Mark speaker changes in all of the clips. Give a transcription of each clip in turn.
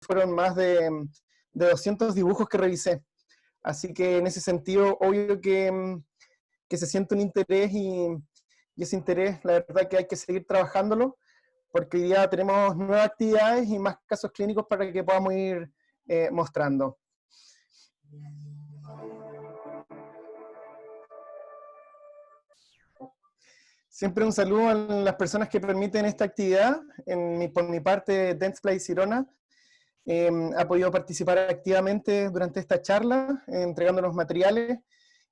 Speaker 1: fueron más de 200 dibujos que revisé. Así que en ese sentido, obvio que se siente un interés y ese interés, la verdad que hay que seguir trabajándolo, porque hoy día tenemos nuevas actividades y más casos clínicos para que podamos ir mostrando. Siempre un saludo a las personas que permiten esta actividad. Por mi parte, Dentsply Sirona ha podido participar activamente durante esta charla, entregándonos materiales,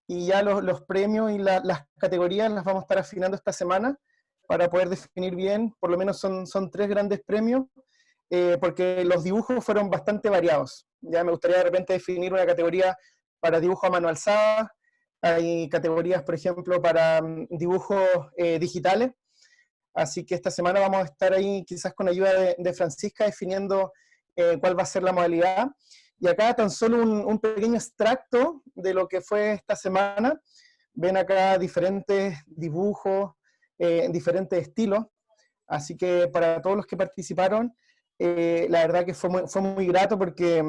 Speaker 1: y ya los premios y las categorías las vamos a estar afinando esta semana para poder definir bien. Por lo menos son 3 grandes premios, porque los dibujos fueron bastante variados. Ya me gustaría de repente definir una categoría para dibujo a mano alzada, hay categorías, por ejemplo, para dibujos digitales, así que esta semana vamos a estar ahí quizás con ayuda de Francisca definiendo cuál va a ser la modalidad. Y acá tan solo un pequeño extracto de lo que fue esta semana. Ven acá diferentes dibujos, diferentes estilos, así que para todos los que participaron, la verdad que fue muy grato porque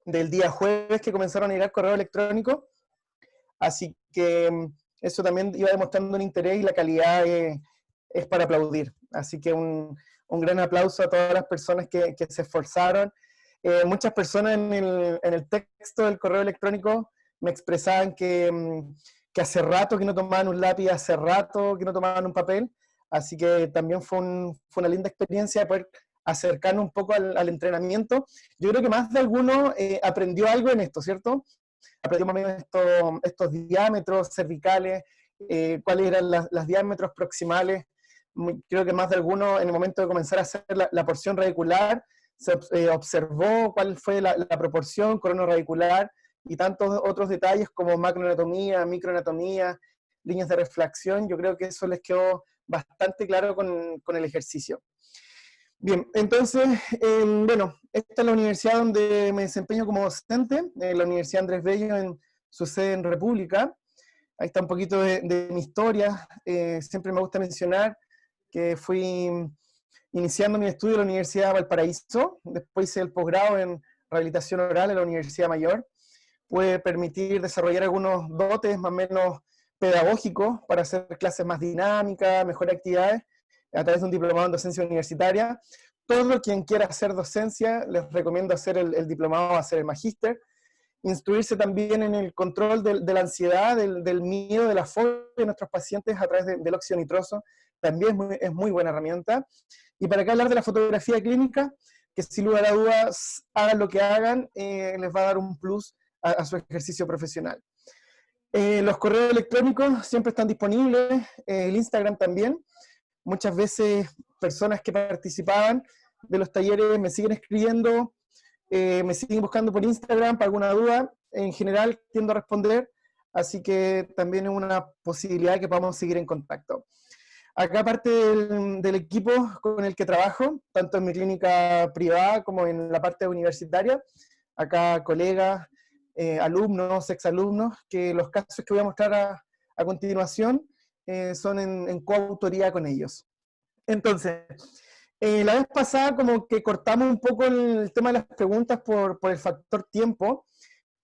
Speaker 1: del día jueves que comenzaron a llegar correo electrónico, así que eso también iba demostrando un interés y la calidad es para aplaudir. Así que un gran aplauso a todas las personas que se esforzaron. Muchas personas en el texto del correo electrónico me expresaban que hace rato que no tomaban un lápiz, hace rato que no tomaban un papel, así que también fue una linda experiencia poder acercarnos un poco al entrenamiento. Yo creo que más de alguno aprendió algo en esto, ¿cierto? Aprendió más o menos estos diámetros cervicales, cuáles eran los diámetros proximales. Creo que más de alguno en el momento de comenzar a hacer la porción radicular, se observó cuál fue la proporción coronaradicular y tantos otros detalles como macroanatomía, microanatomía, líneas de reflexión. Yo creo que eso les quedó bastante claro con el ejercicio. Bien, entonces, bueno, esta es la universidad donde me desempeño como docente, la Universidad Andrés Bello en su sede en República. Ahí está un poquito de mi historia. Siempre me gusta mencionar que fui iniciando mi estudio en la Universidad de Valparaíso, después hice el posgrado en rehabilitación oral en la Universidad Mayor. Puede permitir desarrollar algunos dotes más o menos pedagógicos para hacer clases más dinámicas, mejores actividades, a través de un diplomado en docencia universitaria. Todo quien quiera hacer docencia, les recomiendo hacer el diplomado, hacer el magíster. Instruirse también en el control de la ansiedad, del miedo, de la fobia de nuestros pacientes a través del óxido nitroso, también es muy buena herramienta. Y para acá hablar de la fotografía clínica, que sin lugar a dudas, hagan lo que hagan, les va a dar un plus a su ejercicio profesional. Los correos electrónicos siempre están disponibles, el Instagram también. Muchas veces personas que participaban de los talleres me siguen escribiendo, me siguen buscando por Instagram para alguna duda. En general tiendo a responder, así que también es una posibilidad que podamos seguir en contacto. Acá parte del equipo con el que trabajo, tanto en mi clínica privada como en la parte universitaria, acá colegas, alumnos, exalumnos, que los casos que voy a mostrar a continuación son en coautoría con ellos. Entonces, la vez pasada como que cortamos un poco el tema de las preguntas por el factor tiempo,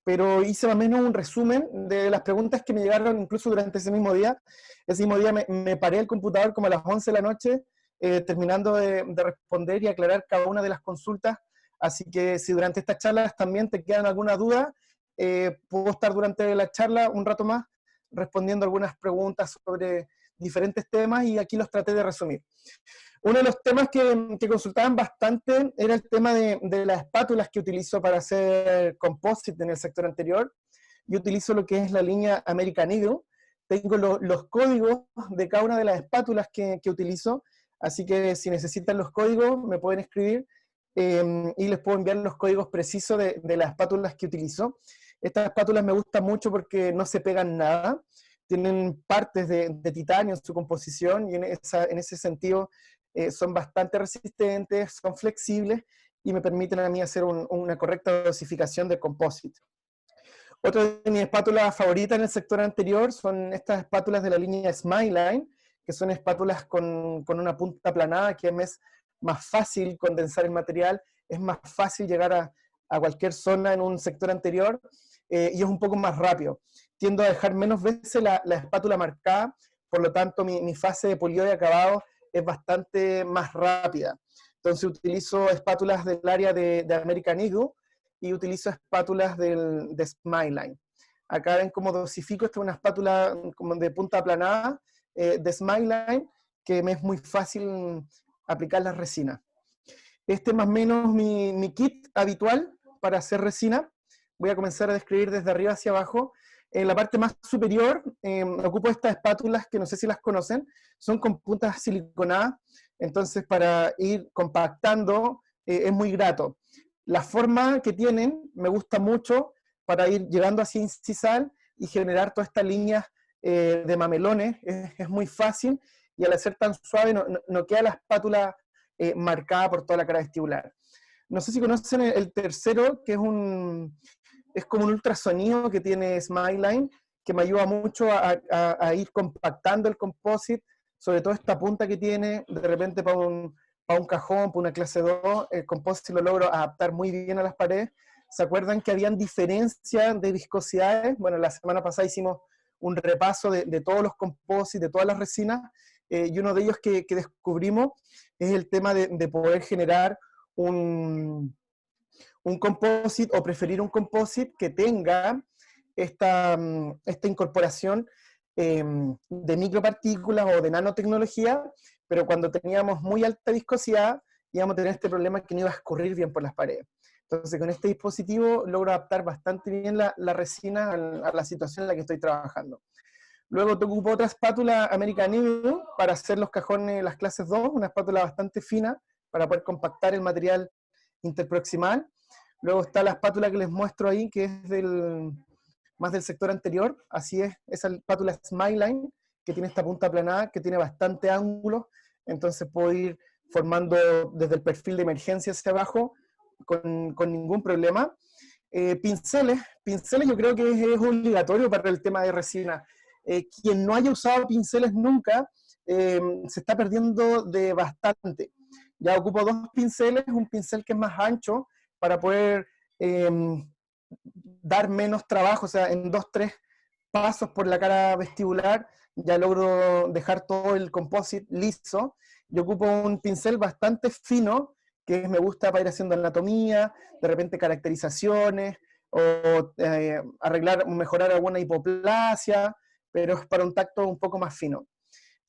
Speaker 1: pero hice más o menos un resumen de las preguntas que me llegaron incluso durante ese mismo día. Ese mismo día me paré al computador como a las 11 de la noche, terminando de responder y aclarar cada una de las consultas. Así que si durante estas charlas también te quedan alguna duda, puedo estar durante la charla un rato más respondiendo algunas preguntas sobre diferentes temas y aquí los traté de resumir. Uno de los temas que consultaban bastante era el tema de las espátulas que utilizo para hacer composite en el sector anterior. Yo utilizo lo que es la línea American Eagle. Tengo los códigos de cada una de las espátulas que utilizo, así que si necesitan los códigos me pueden escribir y les puedo enviar los códigos precisos de las espátulas que utilizo. Estas espátulas me gustan mucho porque no se pegan nada, tienen partes de titanio en su composición y en ese sentido son bastante resistentes, son flexibles y me permiten a mí hacer una correcta dosificación de composite. Otra de mis espátulas favoritas en el sector anterior son estas espátulas de la línea Smileline, que son espátulas con una punta aplanada, que es más fácil condensar el material es más fácil llegar a cualquier zona en un sector anterior, y es un poco más rápido. Tiendo a dejar menos veces la espátula marcada, por lo tanto mi fase de pulido y acabado es bastante más rápida. Entonces utilizo espátulas del área de American Eagle y utilizo espátulas de Smileline. Acá ven cómo dosifico, esta es una espátula como de punta aplanada de Smileline, que me es muy fácil aplicar la resina. Este es más o menos mi kit habitual para hacer resina. Voy a comenzar a describir desde arriba hacia abajo. En la parte más superior ocupo estas espátulas que no sé si las conocen, son con puntas siliconadas, entonces para ir compactando es muy grato. La forma que tienen me gusta mucho para ir llegando hacia incisal y generar toda esta línea de mamelones, es muy fácil, y al ser tan suave no queda la espátula marcada por toda la cara vestibular. No sé si conocen el tercero, que es como un ultrasonido que tiene Smileline, que me ayuda mucho a ir compactando el composite, sobre todo esta punta que tiene, de repente para un cajón, para una clase 2, el composite lo logro adaptar muy bien a las paredes. ¿Se acuerdan que habían diferencias de viscosidades? Bueno, la semana pasada hicimos un repaso de todos los composites, de todas las resinas, y uno de ellos que descubrimos es el tema de poder generar un composite, o preferir un composite que tenga esta incorporación de micropartículas o de nanotecnología, pero cuando teníamos muy alta viscosidad íbamos a tener este problema que no iba a escurrir bien por las paredes. Entonces con este dispositivo logro adaptar bastante bien la resina a la situación en la que estoy trabajando. Luego te ocupo otra espátula American Eagle para hacer los cajones, las clases 2, una espátula bastante fina para poder compactar el material interproximal. Luego está la espátula que les muestro ahí, que es más del sector anterior, así es, esa espátula Smileline, que tiene esta punta aplanada, que tiene bastante ángulo, entonces puedo ir formando desde el perfil de emergencia hacia abajo con ningún problema. Pinceles yo creo que es obligatorio para el tema de resina. Quien no haya usado pinceles nunca, se está perdiendo de bastante. Ya ocupo dos pinceles, un pincel que es más ancho, para poder dar menos trabajo, o sea, en 2-3 pasos por la cara vestibular, ya logro dejar todo el composite liso. Yo ocupo un pincel bastante fino, que me gusta para ir haciendo anatomía, de repente caracterizaciones, o arreglar, mejorar alguna hipoplasia, pero es para un tacto un poco más fino.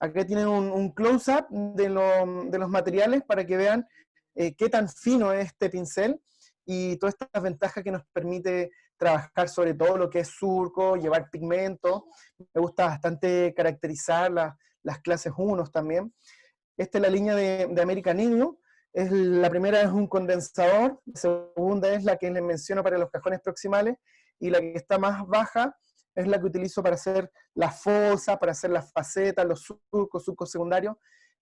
Speaker 1: Acá tienen un close-up de los materiales para que vean qué tan fino es este pincel y todas estas ventajas que nos permite trabajar sobre todo lo que es surco, llevar pigmento. Me gusta bastante caracterizar las clases 1 también. Esta es la línea de American Eagle. La primera es un condensador, la segunda es la que les menciono para los cajones proximales, y la que está más baja es la que utilizo para hacer las fosas, para hacer las facetas, los surcos secundarios,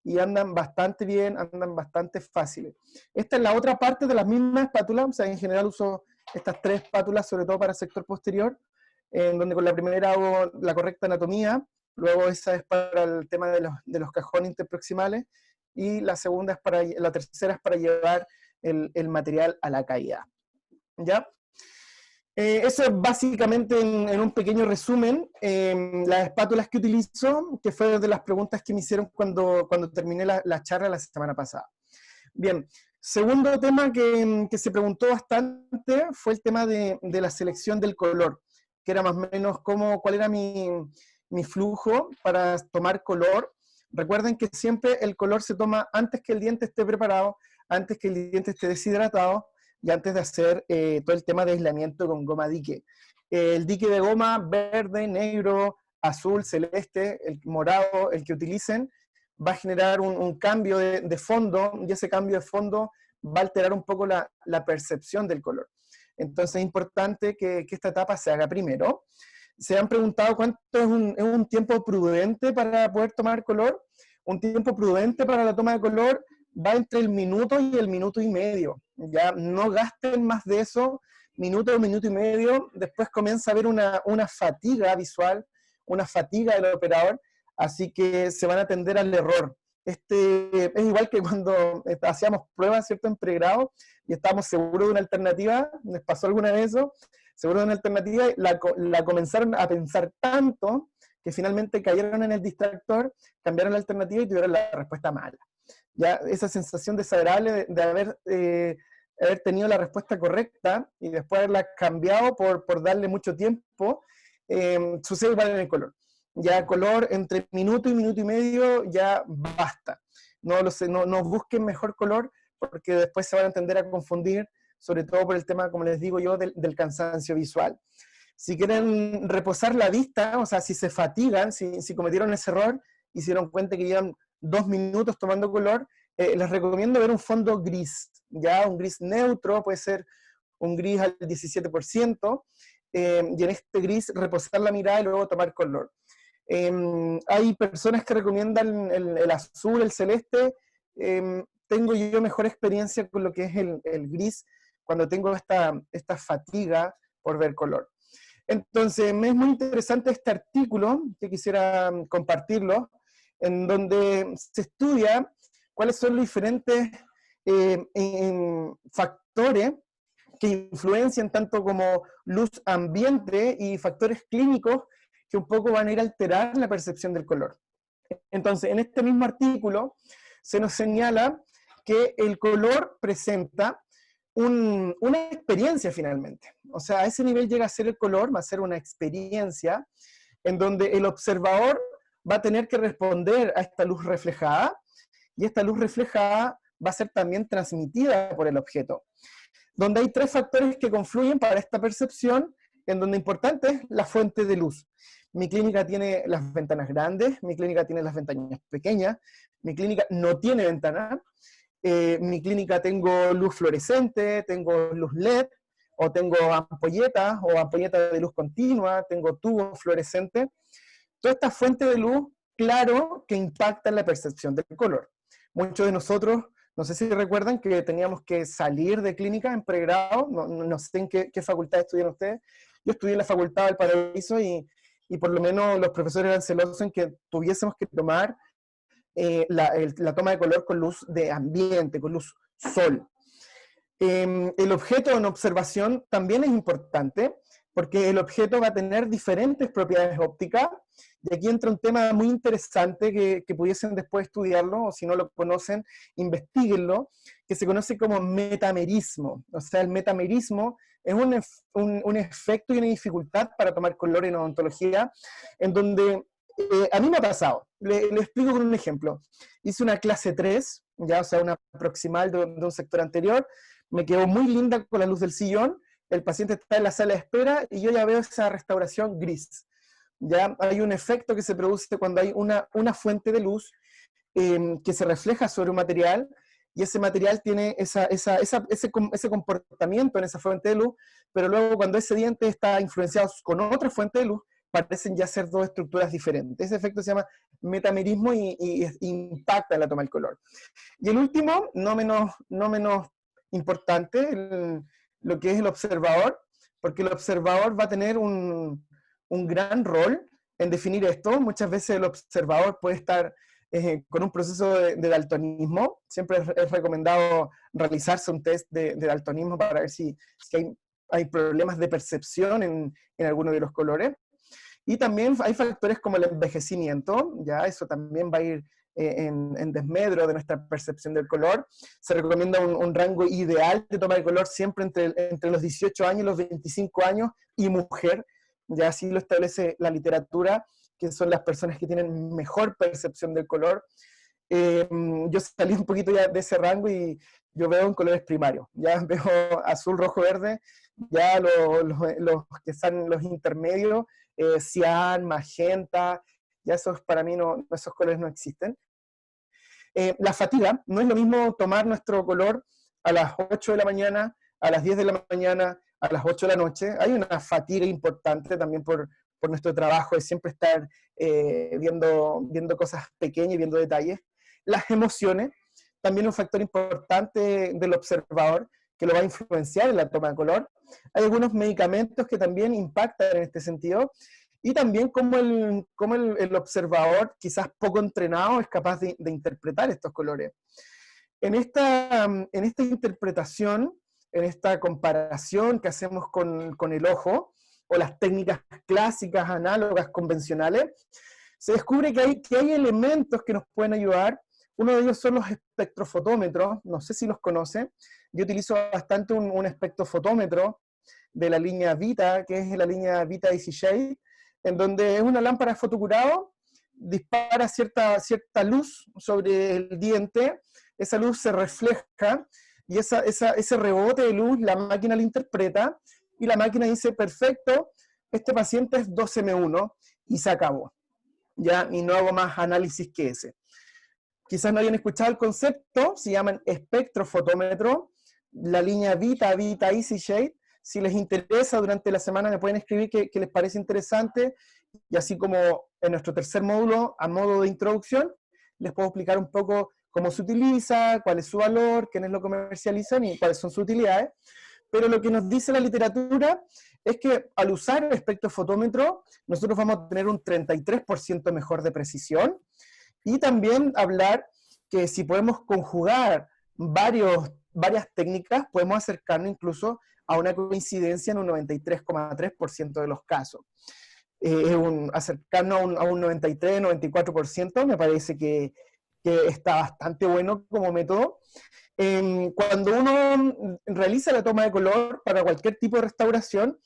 Speaker 1: y andan bastante bien, andan bastante fáciles. Esta es la otra parte de las mismas espátulas, o sea, en general uso estas 3 espátulas, sobre todo para el sector posterior, en donde con la primera hago la correcta anatomía, luego esa es para el tema de los cajones interproximales, y la tercera es para llevar el material a la caída. ¿Ya? Eso es básicamente en un pequeño resumen, las espátulas que utilizo, que fue de las preguntas que me hicieron cuando terminé la charla la semana pasada. Bien, segundo tema que se preguntó bastante fue el tema de la selección del color, que era más o menos cuál era mi flujo para tomar color. Recuerden que siempre el color se toma antes que el diente esté preparado, antes que el diente esté deshidratado, y antes de hacer todo el tema de aislamiento con goma dique. El dique de goma verde, negro, azul, celeste, el morado, el que utilicen, va a generar un cambio de fondo, y ese cambio de fondo va a alterar un poco la percepción del color. Entonces es importante que esta etapa se haga primero. Se han preguntado cuánto es un tiempo prudente para poder tomar color. Un tiempo prudente para la toma de color va entre el minuto y el minuto y medio. Ya no gasten más de eso, minuto o minuto y medio. Después comienza a haber una fatiga visual, una fatiga del operador, así que se van a tender al error. es igual que cuando hacíamos pruebas, ¿cierto?, en pregrado, y estábamos seguros de una alternativa, ¿les pasó alguna vez eso? Seguros de una alternativa, la comenzaron a pensar tanto, que finalmente cayeron en el distractor, cambiaron la alternativa y tuvieron la respuesta mala. Ya esa sensación desagradable de haber tenido la respuesta correcta, y después haberla cambiado por darle mucho tiempo, sucede igual en el color. Ya color entre minuto y medio ya basta. No busquen mejor color, porque después se van a tender a confundir, sobre todo por el tema, como les digo yo, del cansancio visual. Si quieren reposar la vista, o sea, si se fatigan, si cometieron ese error y se dieron cuenta que llevan 2 minutos tomando color, les recomiendo ver un fondo gris, ya un gris neutro, puede ser un gris al 17%, y en este gris reposar la mirada y luego tomar color. Hay personas que recomiendan el azul, el celeste. Tengo yo mejor experiencia con lo que es el gris, cuando tengo esta fatiga por ver color. Entonces, me es muy interesante este artículo, que quisiera compartirlo, en donde se estudia cuáles son los diferentes factores que influencian tanto como luz ambiente y factores clínicos que un poco van a ir a alterar la percepción del color. Entonces, en este mismo artículo se nos señala que el color presenta una experiencia finalmente. O sea, a ese nivel llega a ser el color, va a ser una experiencia en donde el observador va a tener que responder a esta luz reflejada, y esta luz reflejada va a ser también transmitida por el objeto. Donde hay 3 factores que confluyen para esta percepción, en donde importante es la fuente de luz. Mi clínica tiene las ventanas grandes, mi clínica tiene las ventanas pequeñas, mi clínica no tiene ventana, mi clínica tengo luz fluorescente, tengo luz LED, o tengo ampolletas, o ampolletas de luz continua, tengo tubos fluorescentes. Toda esta fuente de luz, claro, que impacta en la percepción del color. Muchos de nosotros, no sé si recuerdan que teníamos que salir de clínica en pregrado, no sé en qué facultad estudian ustedes. Yo estudié en la Facultad del Paraíso, y por lo menos los profesores eran celosos en que tuviésemos que tomar la toma de color con luz de ambiente, con luz sol. El objeto en observación también es importante, porque el objeto va a tener diferentes propiedades ópticas, y aquí entra un tema muy interesante que pudiesen después estudiarlo, o si no lo conocen, investiguenlo, que se conoce como metamerismo. O sea, el metamerismo es un efecto y una dificultad para tomar color en odontología, en donde a mí me ha pasado. Le explico con un ejemplo. Hice una clase 3, ya, o sea, una proximal de un sector anterior, me quedó muy linda con la luz del sillón, el paciente está en la sala de espera y yo ya veo esa restauración gris. Ya hay un efecto que se produce cuando hay una fuente de luz que se refleja sobre un material, y ese material tiene ese comportamiento en esa fuente de luz, pero luego cuando ese diente está influenciado con otra fuente de luz, parecen ya ser 2 estructuras diferentes. Ese efecto se llama metamerismo y impacta en la toma del color. Y el último, no menos importante, lo que es el observador, porque el observador va a tener un gran rol en definir esto. Muchas veces el observador puede estar con un proceso de daltonismo. Siempre es recomendado realizarse un test de daltonismo para ver si hay problemas de percepción en alguno de los colores. Y también hay factores como el envejecimiento, ya eso también va a ir en desmedro de nuestra percepción del color. Se recomienda un rango ideal de toma de color siempre entre los 18 años y los 25 años, y mujer, ya así lo establece la literatura, que son las personas que tienen mejor percepción del color. Yo salí un poquito ya de ese rango y yo veo en colores primarios, ya veo azul, rojo, verde, ya los que están los intermedios, cian, magenta, ya esos para mí esos colores no existen. La fatiga, no es lo mismo tomar nuestro color a las 8 de la mañana, a las 10 de la mañana, a las 8 de la noche. Hay una fatiga importante también por nuestro trabajo de siempre estar viendo cosas pequeñas y viendo detalles. Las emociones, también un factor importante del observador que lo va a influenciar en la toma de color. Hay algunos medicamentos que también impactan en este sentido, y también cómo el observador, quizás poco entrenado, es capaz de interpretar estos colores. En esta interpretación, en esta comparación que hacemos con el ojo, o las técnicas clásicas, análogas, convencionales, se descubre que hay elementos que nos pueden ayudar. Uno de ellos son los espectrofotómetros, no sé si los conocen. Yo utilizo bastante un espectrofotómetro de la línea Vita, que es la línea Vita Easy Shade, en donde es una lámpara de fotocurado, dispara cierta luz sobre el diente, esa luz se refleja, y ese rebote de luz la máquina lo interpreta, y la máquina dice, perfecto, este paciente es 2M1, y se acabó. ¿Ya? Y no hago más análisis que ese. Quizás no hayan escuchado el concepto, se llaman espectrofotómetro, la línea Vita Easy Shade. Si les interesa, durante la semana me pueden escribir qué les parece interesante, y así como en nuestro tercer módulo, a modo de introducción, les puedo explicar un poco cómo se utiliza, cuál es su valor, quiénes lo comercializan y cuáles son sus utilidades. Pero lo que nos dice la literatura es que al usar el espectrofotómetro, nosotros vamos a tener un 33% mejor de precisión, y también hablar que si podemos conjugar varias técnicas, podemos acercarnos incluso a una coincidencia en un 93,3% de los casos. Acercarnos a un 93, 94%, me parece que está bastante bueno como método. Cuando uno realiza la toma de color para cualquier tipo de restauración,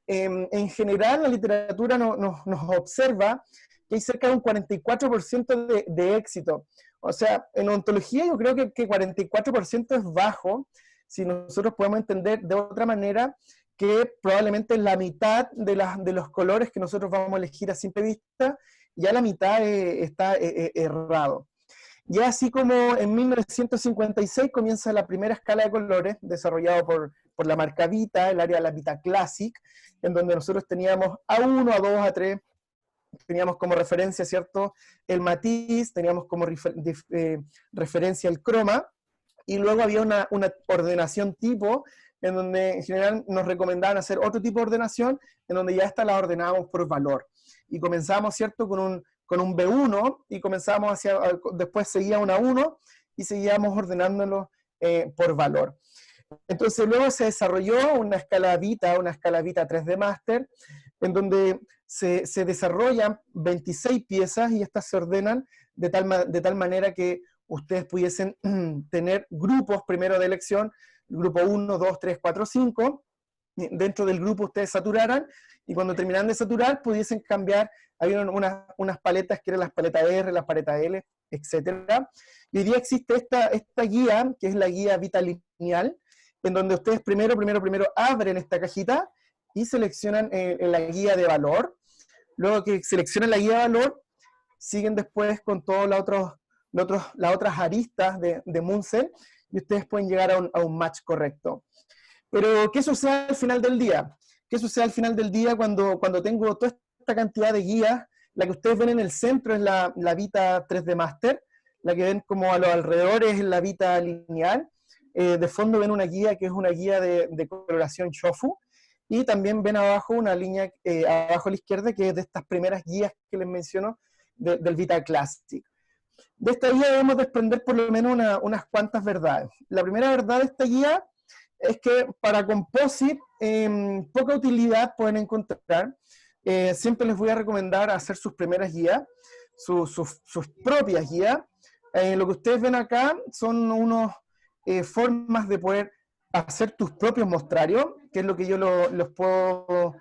Speaker 1: en general la literatura nos observa que hay cerca de un 44% de éxito. O sea, en odontología yo creo que 44% es bajo, si nosotros podemos entender de otra manera que probablemente la mitad de los colores que nosotros vamos a elegir a simple vista, ya la mitad está errado. Y así como en 1956 comienza la primera escala de colores, desarrollado por la marca Vita, el área de la Vita Classic, en donde nosotros teníamos A1, A2, A3, teníamos como referencia, ¿cierto?, el matiz, teníamos como referencia el croma, y luego había una ordenación tipo, en donde en general nos recomendaban hacer otro tipo de ordenación, en donde ya esta la ordenábamos por valor. Y comenzamos, ¿cierto?, con un B1, y comenzamos después seguía un A1, y seguíamos ordenándolo por valor. Entonces luego se desarrolló una escala Vita 3D Master, en donde se desarrollan 26 piezas, y estas se ordenan de tal manera que ustedes pudiesen tener grupos primero de elección, grupo 1, 2, 3, 4, 5, dentro del grupo ustedes saturaran, y cuando terminaran de saturar pudiesen cambiar, había unas paletas que eran las paletas R, las paletas L, etc. Y hoy día existe esta guía, que es la guía Vita Lineal, en donde ustedes primero abren esta cajita y seleccionan la guía de valor. Luego que seleccionan la guía de valor, siguen después con todas las otras aristas de Munsell, y ustedes pueden llegar a un match correcto. Pero, ¿qué sucede al final del día? ¿Qué sucede al final del día cuando tengo toda esta cantidad de guías? La que ustedes ven en el centro es la Vita 3D Master, la que ven como a los alrededores es la Vita Lineal, de fondo ven una guía que es una guía de coloración Shofu, y también ven abajo una línea, abajo a la izquierda, que es de estas primeras guías que les menciono, del Vita Classic. De esta guía debemos desprender por lo menos unas cuantas verdades. La primera verdad de esta guía es que para composite poca utilidad pueden encontrar. Siempre les voy a recomendar hacer sus primeras guías, sus propias guías. Lo que ustedes ven acá son unas formas de poder hacer tus propios mostrarios, que es lo que yo los puedo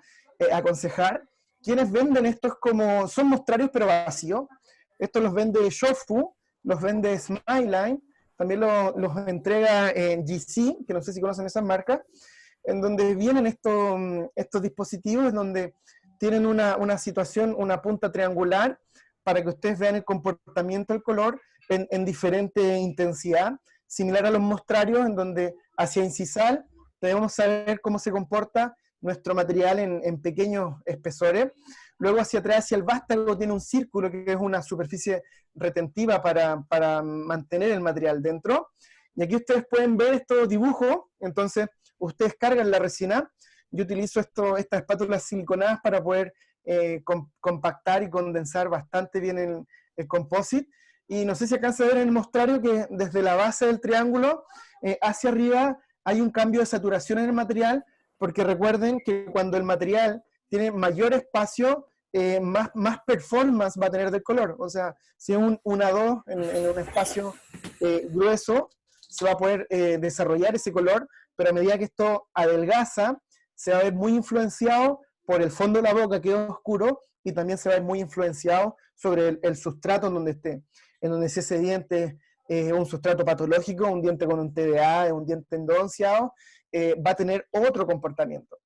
Speaker 1: aconsejar. Quienes venden estos son mostrarios pero vacíos. Estos los vende Shofu, los vende Smileline, también los entrega en GC, que no sé si conocen esas marcas, en donde vienen estos dispositivos, en donde tienen una situación, una punta triangular, para que ustedes vean el comportamiento del color en diferente intensidad, similar a los mostrarios, en donde hacia incisal debemos saber cómo se comporta nuestro material en pequeños espesores. Luego hacia atrás, hacia el vástago, tiene un círculo que es una superficie retentiva para mantener el material dentro. Y aquí ustedes pueden ver estos dibujos. Entonces ustedes cargan la resina. Yo utilizo estas espátulas siliconadas para poder compactar y condensar bastante bien el composite. Y no sé si alcanza a ver en el mostrario que desde la base del triángulo hacia arriba hay un cambio de saturación en el material, porque recuerden que cuando el material tiene mayor espacio, más performance va a tener del color. O sea, si es un 1-2 en un espacio grueso, se va a poder desarrollar ese color, pero a medida que esto adelgaza, se va a ver muy influenciado por el fondo de la boca, que es oscuro, y también se va a ver muy influenciado sobre el sustrato en donde esté. En donde si ese diente es un sustrato patológico, un diente con un TDA, un diente endodonciado, va a tener otro comportamiento.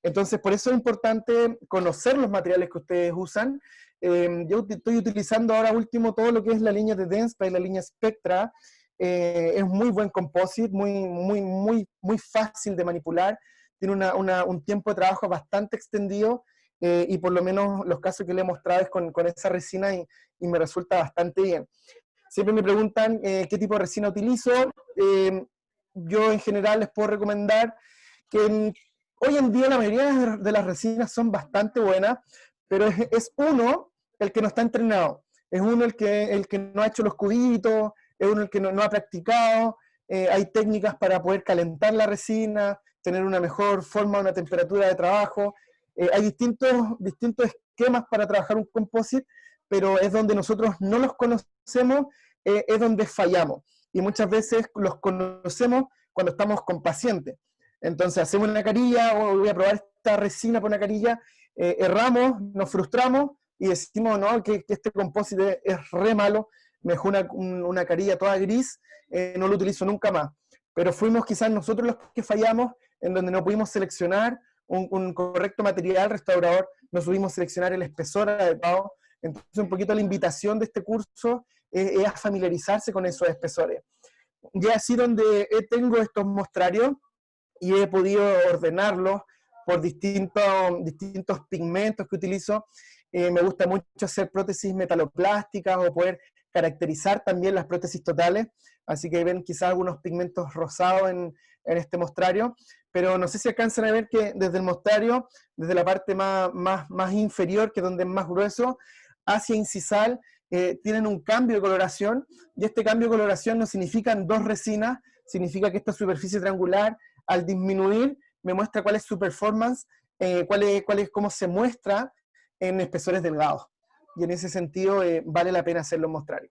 Speaker 1: Entonces, por eso es importante conocer los materiales que ustedes usan. Yo estoy utilizando ahora último todo lo que es la línea de Dentsply, la línea Spectra. Es muy buen composite, muy fácil de manipular. Tiene un tiempo de trabajo bastante extendido, y por lo menos los casos que le he mostrado es con esa resina y me resulta bastante bien. Siempre me preguntan qué tipo de resina utilizo. Yo en general les puedo recomendar que hoy en día la mayoría de las resinas son bastante buenas, pero es uno el que no está entrenado, es uno el que no ha hecho los cubitos, es uno el que no ha practicado. Hay técnicas para poder calentar la resina, tener una mejor forma, una temperatura de trabajo. Hay distintos esquemas para trabajar un composite, pero es donde nosotros no los conocemos, es donde fallamos. Y muchas veces los conocemos cuando estamos con pacientes. Entonces hacemos una carilla, o voy a probar esta resina por una carilla, erramos, nos frustramos y decimos no, que este compósito es re malo, me dejó una carilla toda gris, no lo utilizo nunca más. Pero fuimos quizás nosotros los que fallamos, en donde no pudimos seleccionar un correcto material restaurador, no supimos seleccionar el espesor adecuado. Entonces un poquito la invitación de este curso es a familiarizarse con esos espesores. Ya así donde tengo estos mostrarios, y he podido ordenarlos por distintos pigmentos que utilizo. Me gusta mucho hacer prótesis metaloplásticas o poder caracterizar también las prótesis totales, así que ven quizás algunos pigmentos rosados en este mostrario, pero no sé si alcanzan a ver que desde el mostrario, desde la parte más inferior, que es donde es más grueso, hacia incisal, tienen un cambio de coloración, y este cambio de coloración no significan dos resinas, significa que esta superficie triangular, al disminuir, me muestra cuál es su performance, cómo se muestra en espesores delgados. Y en ese sentido vale la pena hacerlo mostrar.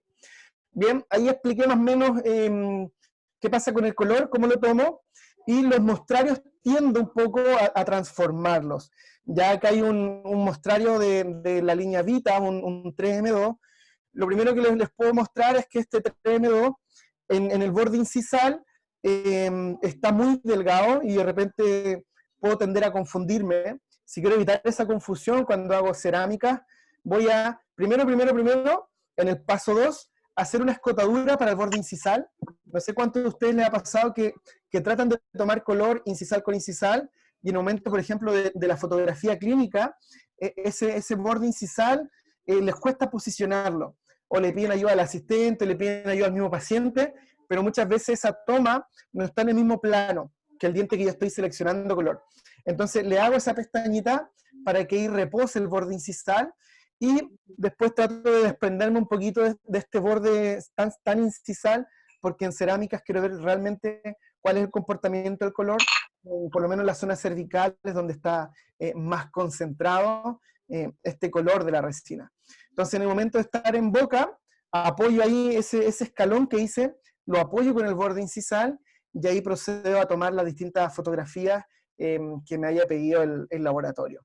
Speaker 1: Bien, ahí expliqué más o menos qué pasa con el color, cómo lo tomo, y los mostrarios tiendo un poco a transformarlos. Ya acá hay un mostrario de la línea Vita, un 3M2. Lo primero que les puedo mostrar es que este 3M2 en el borde incisal está muy delgado y de repente puedo tender a confundirme. Si quiero evitar esa confusión cuando hago cerámica, voy a, primero, en el paso 2, hacer una escotadura para el borde incisal. No sé cuántos de ustedes les ha pasado que tratan de tomar color incisal con incisal, y en el momento, por ejemplo, de la fotografía clínica, ese borde incisal les cuesta posicionarlo, o le piden ayuda al asistente, le piden ayuda al mismo paciente, pero muchas veces esa toma no está en el mismo plano que el diente que yo estoy seleccionando color. Entonces le hago esa pestañita para que ahí repose el borde incisal, y después trato de desprenderme un poquito de este borde tan incisal, porque en cerámicas quiero ver realmente cuál es el comportamiento del color, por lo menos en las zonas cervicales donde está más concentrado este color de la resina. Entonces en el momento de estar en boca, apoyo ahí ese escalón que hice, lo apoyo con el borde incisal, y ahí procedo a tomar las distintas fotografías que me haya pedido el laboratorio.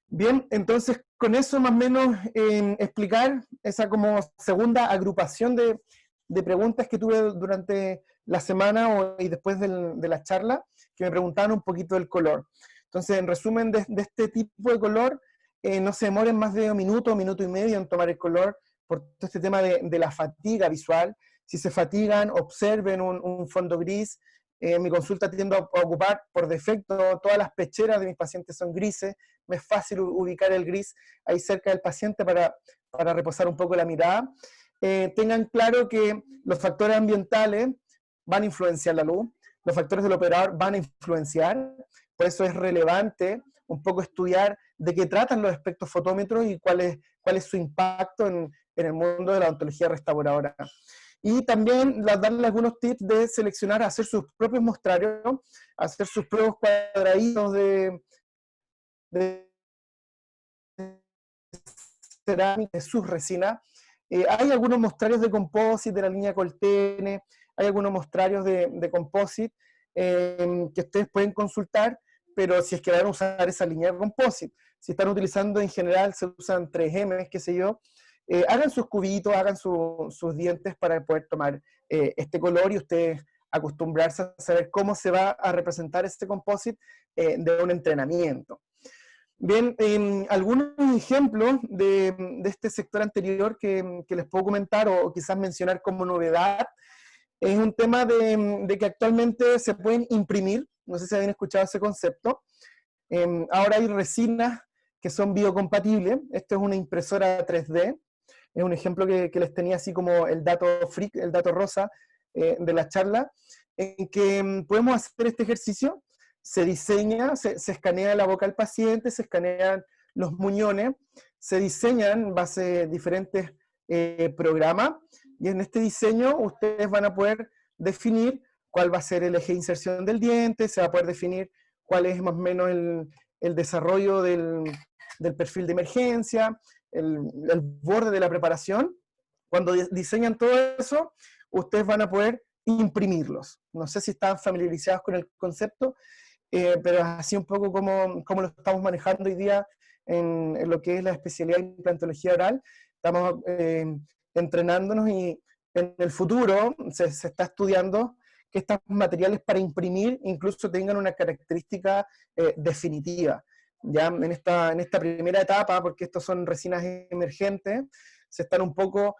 Speaker 1: Bien, entonces con eso más o menos explicar esa como segunda agrupación de preguntas que tuve durante la semana y después de la charla, que me preguntaban un poquito del color. Entonces, en resumen, de este tipo de color, no se demoren más de un minuto y medio en tomar el color, por todo este tema de la fatiga visual. Si se fatigan, observen un fondo gris. En mi consulta tiendo a ocupar por defecto, todas las pecheras de mis pacientes son grises, me es fácil ubicar el gris ahí cerca del paciente para reposar un poco la mirada. Tengan claro que los factores ambientales van a influenciar la luz, los factores del operador van a influenciar, por eso es relevante un poco estudiar de qué tratan los espectrofotómetros y cuál es su impacto en el mundo de la odontología restauradora. Y también darle algunos tips de seleccionar, hacer sus propios mostrarios, hacer sus propios cuadraditos de cerámica, de sus resinas. Hay algunos mostrarios de composite de la línea Coltene, hay algunos mostrarios de composite que ustedes pueden consultar, pero si es que van a usar esa línea de composite. Si están utilizando en general, se usan 3M, qué sé yo, hagan sus cubitos, hagan sus dientes para poder tomar este color y ustedes acostumbrarse a saber cómo se va a representar este composite de un entrenamiento. Bien, algunos ejemplos de este sector anterior que les puedo comentar o quizás mencionar como novedad, es un tema de que actualmente se pueden imprimir, no sé si habían escuchado ese concepto. Ahora hay resinas que son biocompatibles. Esto es una impresora 3D, es un ejemplo que les tenía así como el dato freak, el dato rosa de la charla, en que podemos hacer este ejercicio. Se diseña, se escanea la boca del paciente, se escanean los muñones, se diseñan en base a diferentes programas, y en este diseño ustedes van a poder definir cuál va a ser el eje de inserción del diente, se va a poder definir cuál es más o menos el desarrollo del perfil de emergencia, el borde de la preparación. Cuando diseñan todo eso, ustedes van a poder imprimirlos. No sé si están familiarizados con el concepto, pero así un poco como lo estamos manejando hoy día en lo que es la especialidad de implantología oral. Estamos entrenándonos y en el futuro se está estudiando que estos materiales para imprimir incluso tengan una característica definitiva. Ya en esta primera etapa, porque estos son resinas emergentes, se están un poco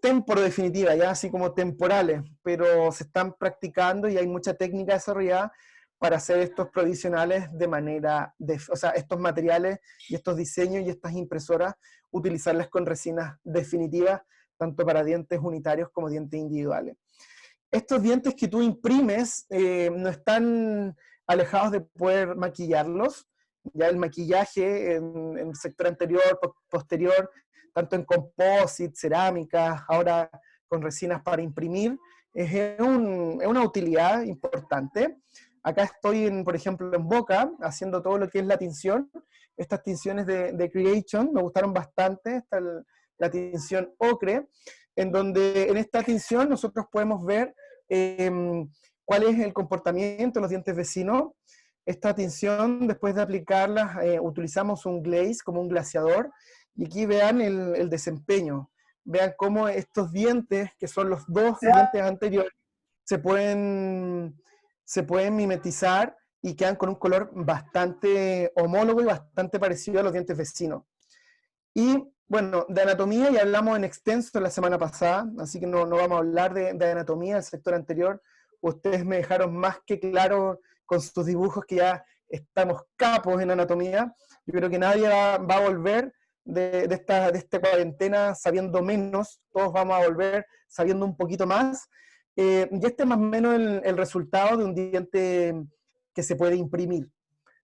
Speaker 1: temporo definitiva, ya así como temporales, pero se están practicando y hay mucha técnica desarrollada para hacer estos provisionales de manera, o sea, estos materiales y estos diseños y estas impresoras, utilizarlas con resinas definitivas, tanto para dientes unitarios como dientes individuales. Estos dientes que tú imprimes no están alejados de poder maquillarlos. Ya el maquillaje en el sector anterior, posterior, tanto en composite, cerámica, ahora con resinas para imprimir, es una utilidad importante. Acá estoy, por ejemplo, en boca, haciendo todo lo que es la tinción. Estas tinciones de Creation me gustaron bastante. Esta la tinción ocre, en donde en esta tinción nosotros podemos ver cuál es el comportamiento de los dientes vecinos. Esta tinción, después de aplicarla, utilizamos un glaze como un glaseador, y aquí vean el desempeño. Vean cómo estos dientes, que son los dos dientes anteriores, se pueden mimetizar y quedan con un color bastante homólogo y bastante parecido a los dientes vecinos. Y bueno, de anatomía ya hablamos en extenso la semana pasada, así que no vamos a hablar de anatomía del sector anterior. Ustedes me dejaron más que claro con sus dibujos que ya estamos capos en anatomía. Yo creo que nadie va a volver de esta cuarentena sabiendo menos, todos vamos a volver sabiendo un poquito más. Y este es más o menos el resultado de un diente que se puede imprimir.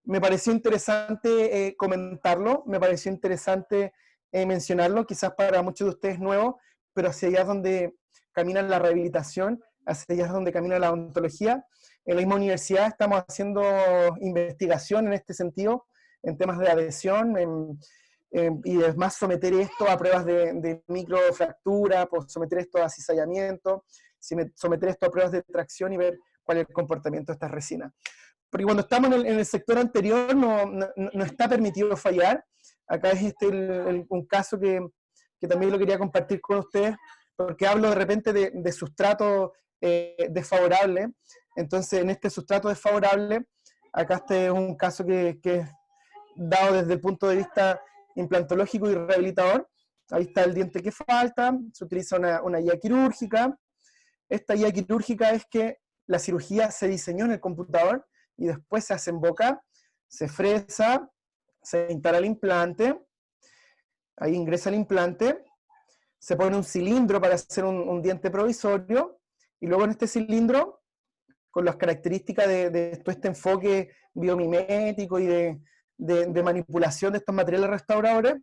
Speaker 1: Me pareció interesante comentarlo, me pareció interesante mencionarlo, quizás para muchos de ustedes nuevos, pero hacia allá es donde camina la rehabilitación, hacia allá es donde camina la odontología. En la misma universidad estamos haciendo investigación en este sentido, en temas de adhesión, y además someter esto a pruebas de microfractura, pues someter esto a cizallamiento, someter esto a pruebas de tracción y ver cuál es el comportamiento de estas resinas. Porque cuando estamos en el sector anterior no está permitido fallar. Acá es un caso que también lo quería compartir con ustedes, porque hablo de repente de sustrato desfavorable. Entonces, en este sustrato desfavorable, acá este es un caso que es dado desde el punto de vista implantológico y rehabilitador. Ahí está el diente que falta, se utiliza una guía quirúrgica. Esta guía quirúrgica es que la cirugía se diseñó en el computador y después se hace en boca, se fresa, se instala el implante, ahí ingresa el implante, se pone un cilindro para hacer un diente provisorio, y luego en este cilindro, con las características de todo este enfoque biomimético y de de manipulación de estos materiales restauradores,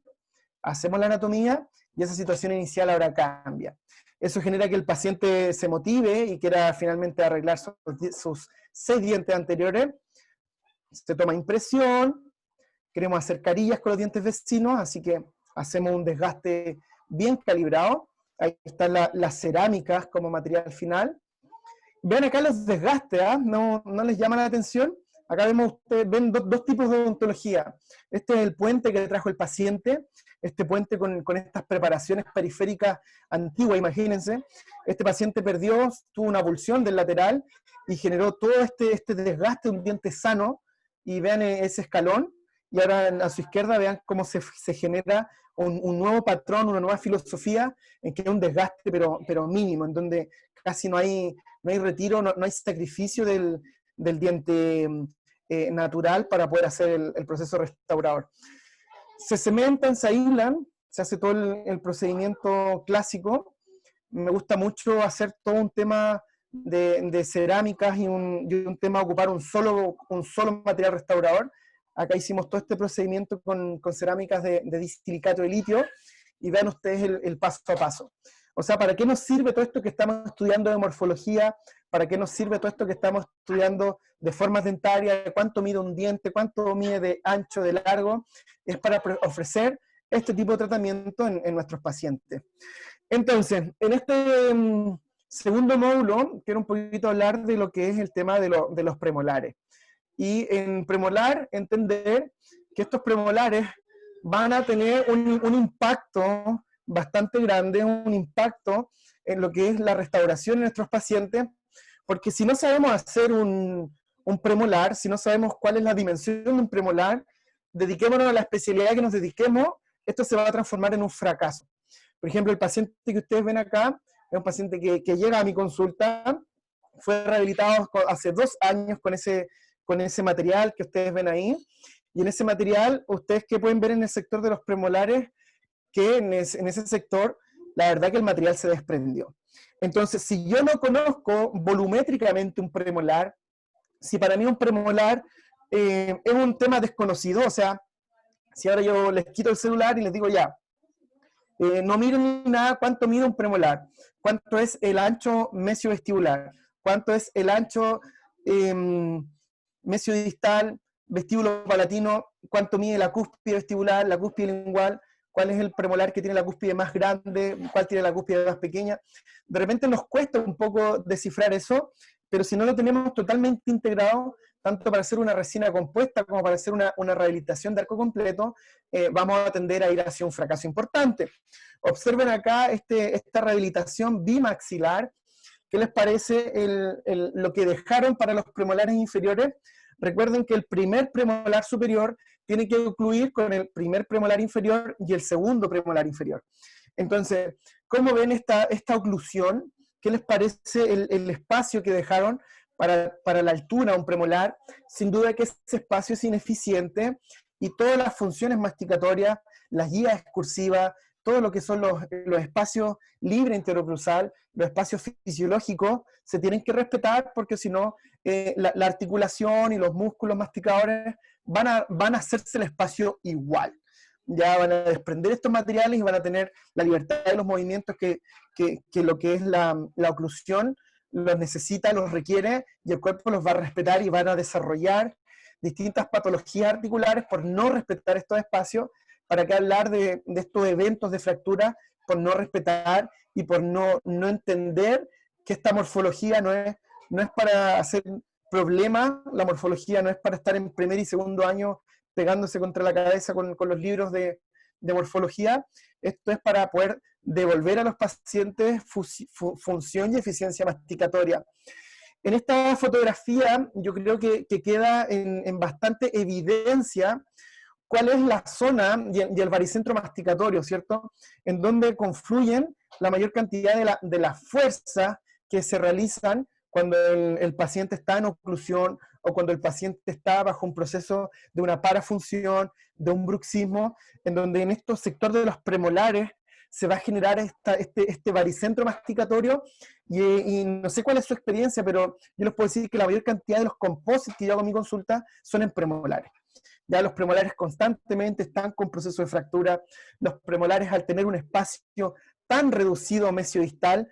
Speaker 1: hacemos la anatomía y esa situación inicial ahora cambia. Eso genera que el paciente se motive y quiera finalmente arreglar sus 6 dientes anteriores. Se toma impresión, queremos hacer carillas con los dientes vecinos, así que hacemos un desgaste bien calibrado. Ahí están las cerámicas como material final. Ven acá los desgastes, ¿eh? No les llama la atención. Acá ustedes ven dos tipos de odontología. Este es el puente que trajo el paciente, este puente con estas preparaciones periféricas antiguas, imagínense. Este paciente tuvo una avulsión del lateral y generó todo este desgaste de un diente sano. Y vean ese escalón, y ahora a su izquierda vean cómo se genera un nuevo patrón, una nueva filosofía, en que hay un desgaste pero mínimo, en donde casi no hay retiro, no hay sacrificio del diente natural para poder hacer el proceso restaurador. Se cementan, se aíslan, se hace todo el procedimiento clásico. Me gusta mucho hacer todo un tema de cerámicas y un tema de ocupar un solo material restaurador. Acá hicimos todo este procedimiento con cerámicas de disilicato de litio, y vean ustedes el paso a paso. O sea, ¿para qué nos sirve todo esto que estamos estudiando de morfología? ¿Para qué nos sirve todo esto que estamos estudiando de formas dentarias? ¿Cuánto mide un diente? ¿Cuánto mide de ancho, de largo? Es para ofrecer este tipo de tratamiento en nuestros pacientes. Entonces, en este segundo módulo, quiero un poquito hablar de lo que es el tema de los premolares. Y en premolar, entender que estos premolares van a tener un impacto bastante grande, un impacto en lo que es la restauración en nuestros pacientes, porque si no sabemos hacer un premolar, si no sabemos cuál es la dimensión de un premolar, dediquémonos a la especialidad que nos dediquemos, esto se va a transformar en un fracaso. Por ejemplo, el paciente que ustedes ven acá es un paciente que llega a mi consulta, fue rehabilitado hace 2 años con ese material que ustedes ven ahí, y en ese material, ustedes que pueden ver en el sector de los premolares, que en ese sector, la verdad que el material se desprendió. Entonces, si yo no conozco volumétricamente un premolar, si para mí un premolar es un tema desconocido, o sea, si ahora yo les quito el celular y les digo ya, no miren ni nada cuánto mide un premolar, cuánto es el ancho mesiovestibular, cuánto es el ancho mesiodistal, vestíbulo palatino, cuánto mide la cúspide vestibular, la cúspide lingual, cuál es el premolar que tiene la cúspide más grande, cuál tiene la cúspide más pequeña. De repente nos cuesta un poco descifrar eso, pero si no lo tenemos totalmente integrado, tanto para hacer una resina compuesta como para hacer una rehabilitación de arco completo, vamos a tender a ir hacia un fracaso importante. Observen acá esta rehabilitación bimaxilar. ¿Qué les parece lo que dejaron para los premolares inferiores? Recuerden que el primer premolar superior tiene que concluir con el primer premolar inferior y el segundo premolar inferior. Entonces, ¿cómo ven esta oclusión? ¿Qué les parece el espacio que dejaron para la altura de un premolar? Sin duda que ese espacio es ineficiente, y todas las funciones masticatorias, las guías excursivas, todo lo que son los espacios libre interocruzal, los espacios fisiológicos, se tienen que respetar, porque si no, la articulación y los músculos masticadores van a hacerse el espacio igual. Ya van a desprender estos materiales y van a tener la libertad de los movimientos que lo que es la oclusión los necesita, los requiere, y el cuerpo los va a respetar y van a desarrollar distintas patologías articulares por no respetar estos espacios. ¿Para qué hablar de estos eventos de fractura por no respetar y por no entender que esta morfología no es para hacer problemas? La morfología no es para estar en primer y segundo año pegándose contra la cabeza con los libros de morfología. Esto es para poder devolver a los pacientes función y eficiencia masticatoria. En esta fotografía yo creo que queda en bastante evidencia cuál es la zona y el baricentro masticatorio, ¿cierto? En donde confluyen la mayor cantidad de la fuerza que se realizan cuando el paciente está en oclusión o cuando el paciente está bajo un proceso de una parafunción, de un bruxismo, en donde en estos sectores de los premolares se va a generar este baricentro masticatorio, y no sé cuál es su experiencia, pero yo les puedo decir que la mayor cantidad de los composites que yo hago en mi consulta son en premolares. Ya los premolares constantemente están con proceso de fractura. Los premolares, al tener un espacio tan reducido mesiodistal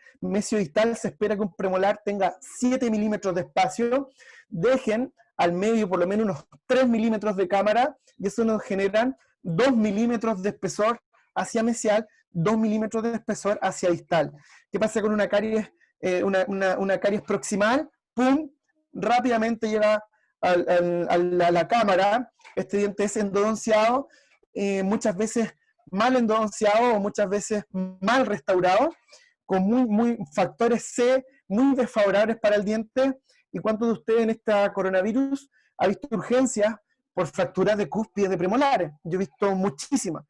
Speaker 1: se espera que un premolar tenga 7 milímetros de espacio, dejen al medio por lo menos unos 3 milímetros de cámara, y eso nos generan 2 milímetros de espesor hacia mesial, 2 milímetros de espesor hacia distal. ¿Qué pasa con una caries, una caries proximal? ¡Pum! Rápidamente llega a la cámara. Este diente es endodonciado, muchas veces mal endodonciado o muchas veces mal restaurado, con factores C muy desfavorables para el diente. ¿Y cuántos de ustedes en esta coronavirus ha visto urgencias por fracturas de cúspides de premolares? Yo he visto muchísimas.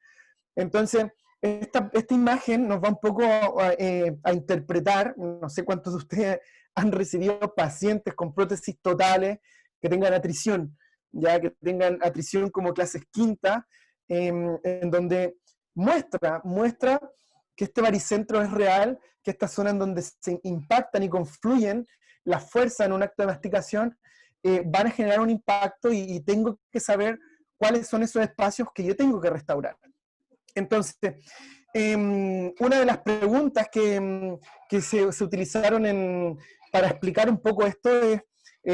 Speaker 1: Entonces, esta imagen nos va un poco a interpretar, no sé cuántos de ustedes han recibido pacientes con prótesis totales que tengan atrición, ya que tengan atrición como clases quinta, en donde muestra que este baricentro es real, que esta zona en donde se impactan y confluyen las fuerzas en un acto de masticación van a generar un impacto y tengo que saber cuáles son esos espacios que yo tengo que restaurar. Entonces, una de las preguntas que se utilizaron para explicar un poco esto es,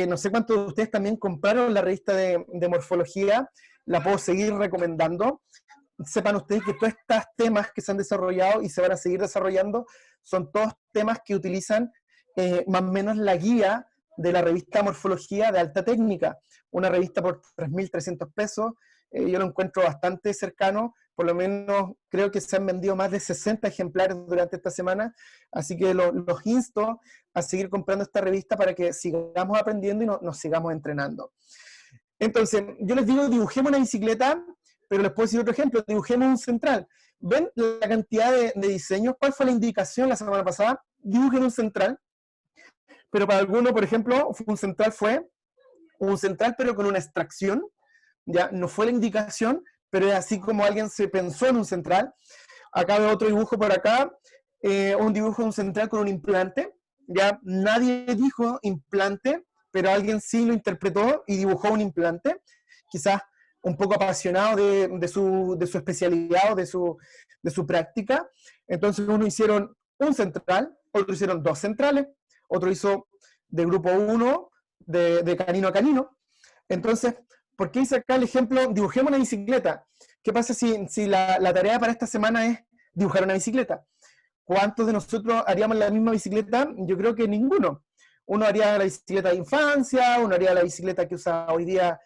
Speaker 1: no sé cuántos de ustedes también compraron la revista de morfología, la puedo seguir recomendando. Sepan ustedes que todos estos temas que se han desarrollado y se van a seguir desarrollando son todos temas que utilizan más o menos la guía de la revista Morfología de Alta Técnica, una revista por 3.300 pesos, yo lo encuentro bastante cercano, por lo menos creo que se han vendido más de 60 ejemplares durante esta semana, así que los insto a seguir comprando esta revista para que sigamos aprendiendo y nos sigamos entrenando. Entonces, yo les digo, dibujemos una bicicleta, pero les puedo decir otro ejemplo, dibujemos un central. ¿Ven la cantidad de diseños? ¿Cuál fue la indicación la semana pasada? Dibujen un central, pero para algunos, por ejemplo, un central pero con una extracción, ya no fue la indicación, pero es así como alguien se pensó en un central. Acá veo otro dibujo por acá, un dibujo de un central con un implante, ya nadie dijo implante, pero alguien sí lo interpretó y dibujó un implante, quizás un poco apasionado de su especialidad o de su práctica. Entonces uno hicieron un central, otro hicieron dos centrales, otro hizo de grupo 1, de canino a canino. Entonces, ¿por qué hice acá el ejemplo? Dibujemos una bicicleta. ¿Qué pasa si la tarea para esta semana es dibujar una bicicleta? ¿Cuántos de nosotros haríamos la misma bicicleta? Yo creo que ninguno. Uno haría la bicicleta de infancia, uno haría la bicicleta que usa hoy día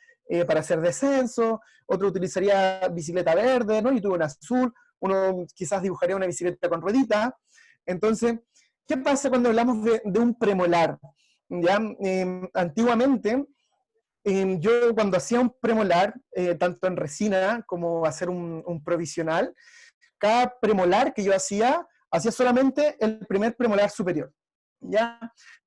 Speaker 1: para hacer descenso, otro utilizaría bicicleta verde, ¿no? Yo tuve una azul, uno quizás dibujaría una bicicleta con rueditas. Entonces, ¿qué pasa cuando hablamos de un premolar? ¿Ya? Antiguamente, yo cuando hacía un premolar, tanto en resina como hacer un provisional, cada premolar que yo hacía solamente el primer premolar superior. ¿Ya?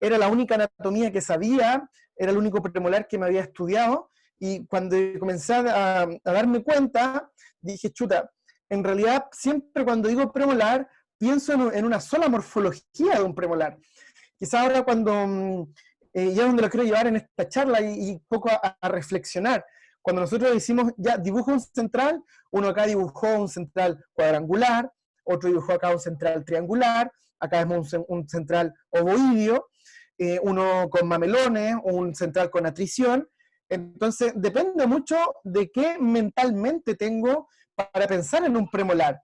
Speaker 1: Era la única anatomía que sabía, era el único premolar que me había estudiado, y cuando comencé a darme cuenta, dije, chuta, en realidad siempre cuando digo premolar, pienso en una sola morfología de un premolar. Quizás ahora cuando, ya donde lo quiero llevar en esta charla y poco a reflexionar, cuando nosotros decimos, ya dibujo un central, uno acá dibujó un central cuadrangular, otro dibujó acá un central triangular, acá vemos un central ovoideo, uno con mamelones, un central con atrición. Entonces, depende mucho de qué mentalmente tengo para pensar en un premolar.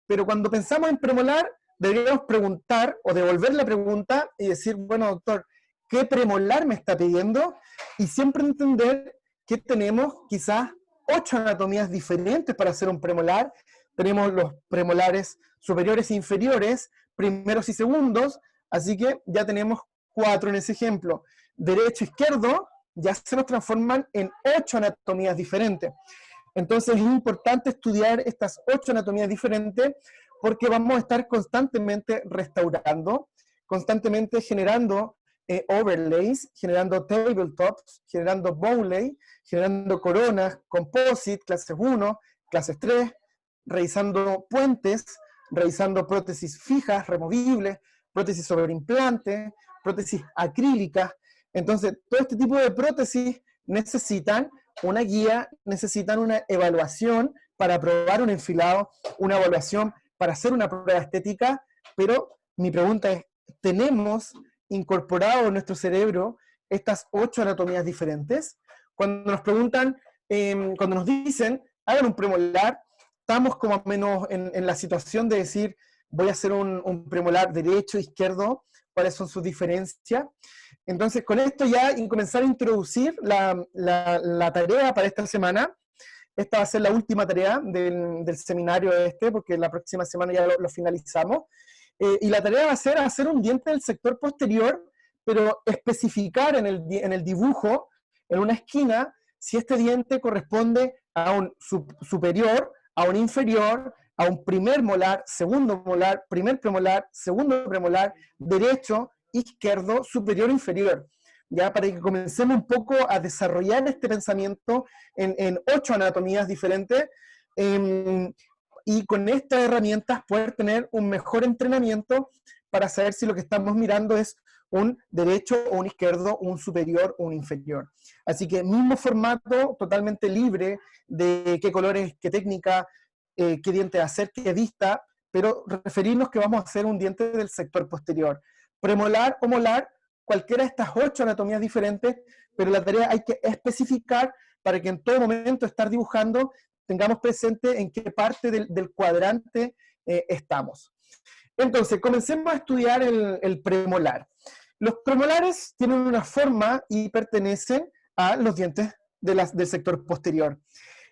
Speaker 1: Pero cuando pensamos en premolar, deberíamos preguntar o devolver la pregunta y decir, bueno, doctor, ¿qué premolar me está pidiendo? Y siempre entender que tenemos quizás 8 anatomías diferentes para hacer un premolar. Tenemos los premolares superiores e inferiores, primeros y segundos, así que ya tenemos 4 en ese ejemplo. Derecho, izquierdo, ya se nos transforman en 8 anatomías diferentes. Entonces es importante estudiar estas 8 anatomías diferentes porque vamos a estar constantemente restaurando, constantemente generando overlays, generando tabletops, generando bowlay, generando coronas, composite, clases 1, clases 3, revisando puentes, revisando prótesis fijas, removibles, prótesis sobre implantes, prótesis acrílicas. Entonces, todo este tipo de prótesis necesitan una guía, necesitan una evaluación para probar un enfilado, una evaluación para hacer una prueba estética, pero mi pregunta es, ¿tenemos incorporado en nuestro cerebro estas 8 anatomías diferentes? Cuando nos preguntan, cuando nos dicen, hagan un premolar, estamos como menos en la situación de decir, voy a hacer un premolar derecho, izquierdo, cuáles son sus diferencias. Entonces, con esto ya comenzar a introducir la tarea para esta semana. Esta va a ser la última tarea del seminario porque la próxima semana ya lo finalizamos. Y la tarea va a ser hacer un diente del sector posterior, pero especificar en el dibujo, en una esquina, si este diente corresponde a un superior, a un inferior, a un primer molar, segundo molar, primer premolar, segundo premolar, derecho, izquierdo, superior, inferior. Ya para que comencemos un poco a desarrollar este pensamiento en 8 anatomías diferentes, y con estas herramientas poder tener un mejor entrenamiento para saber si lo que estamos mirando es un derecho o un izquierdo, un superior o un inferior. Así que mismo formato, totalmente libre de qué colores, qué técnica, qué diente hacer, qué vista, pero referirnos que vamos a hacer un diente del sector posterior. Premolar o molar, cualquiera de estas 8 anatomías diferentes, pero la tarea hay que especificar para que en todo momento estar dibujando tengamos presente en qué parte del cuadrante estamos. Entonces, comencemos a estudiar el premolar. Los premolares tienen una forma y pertenecen a los dientes del sector posterior.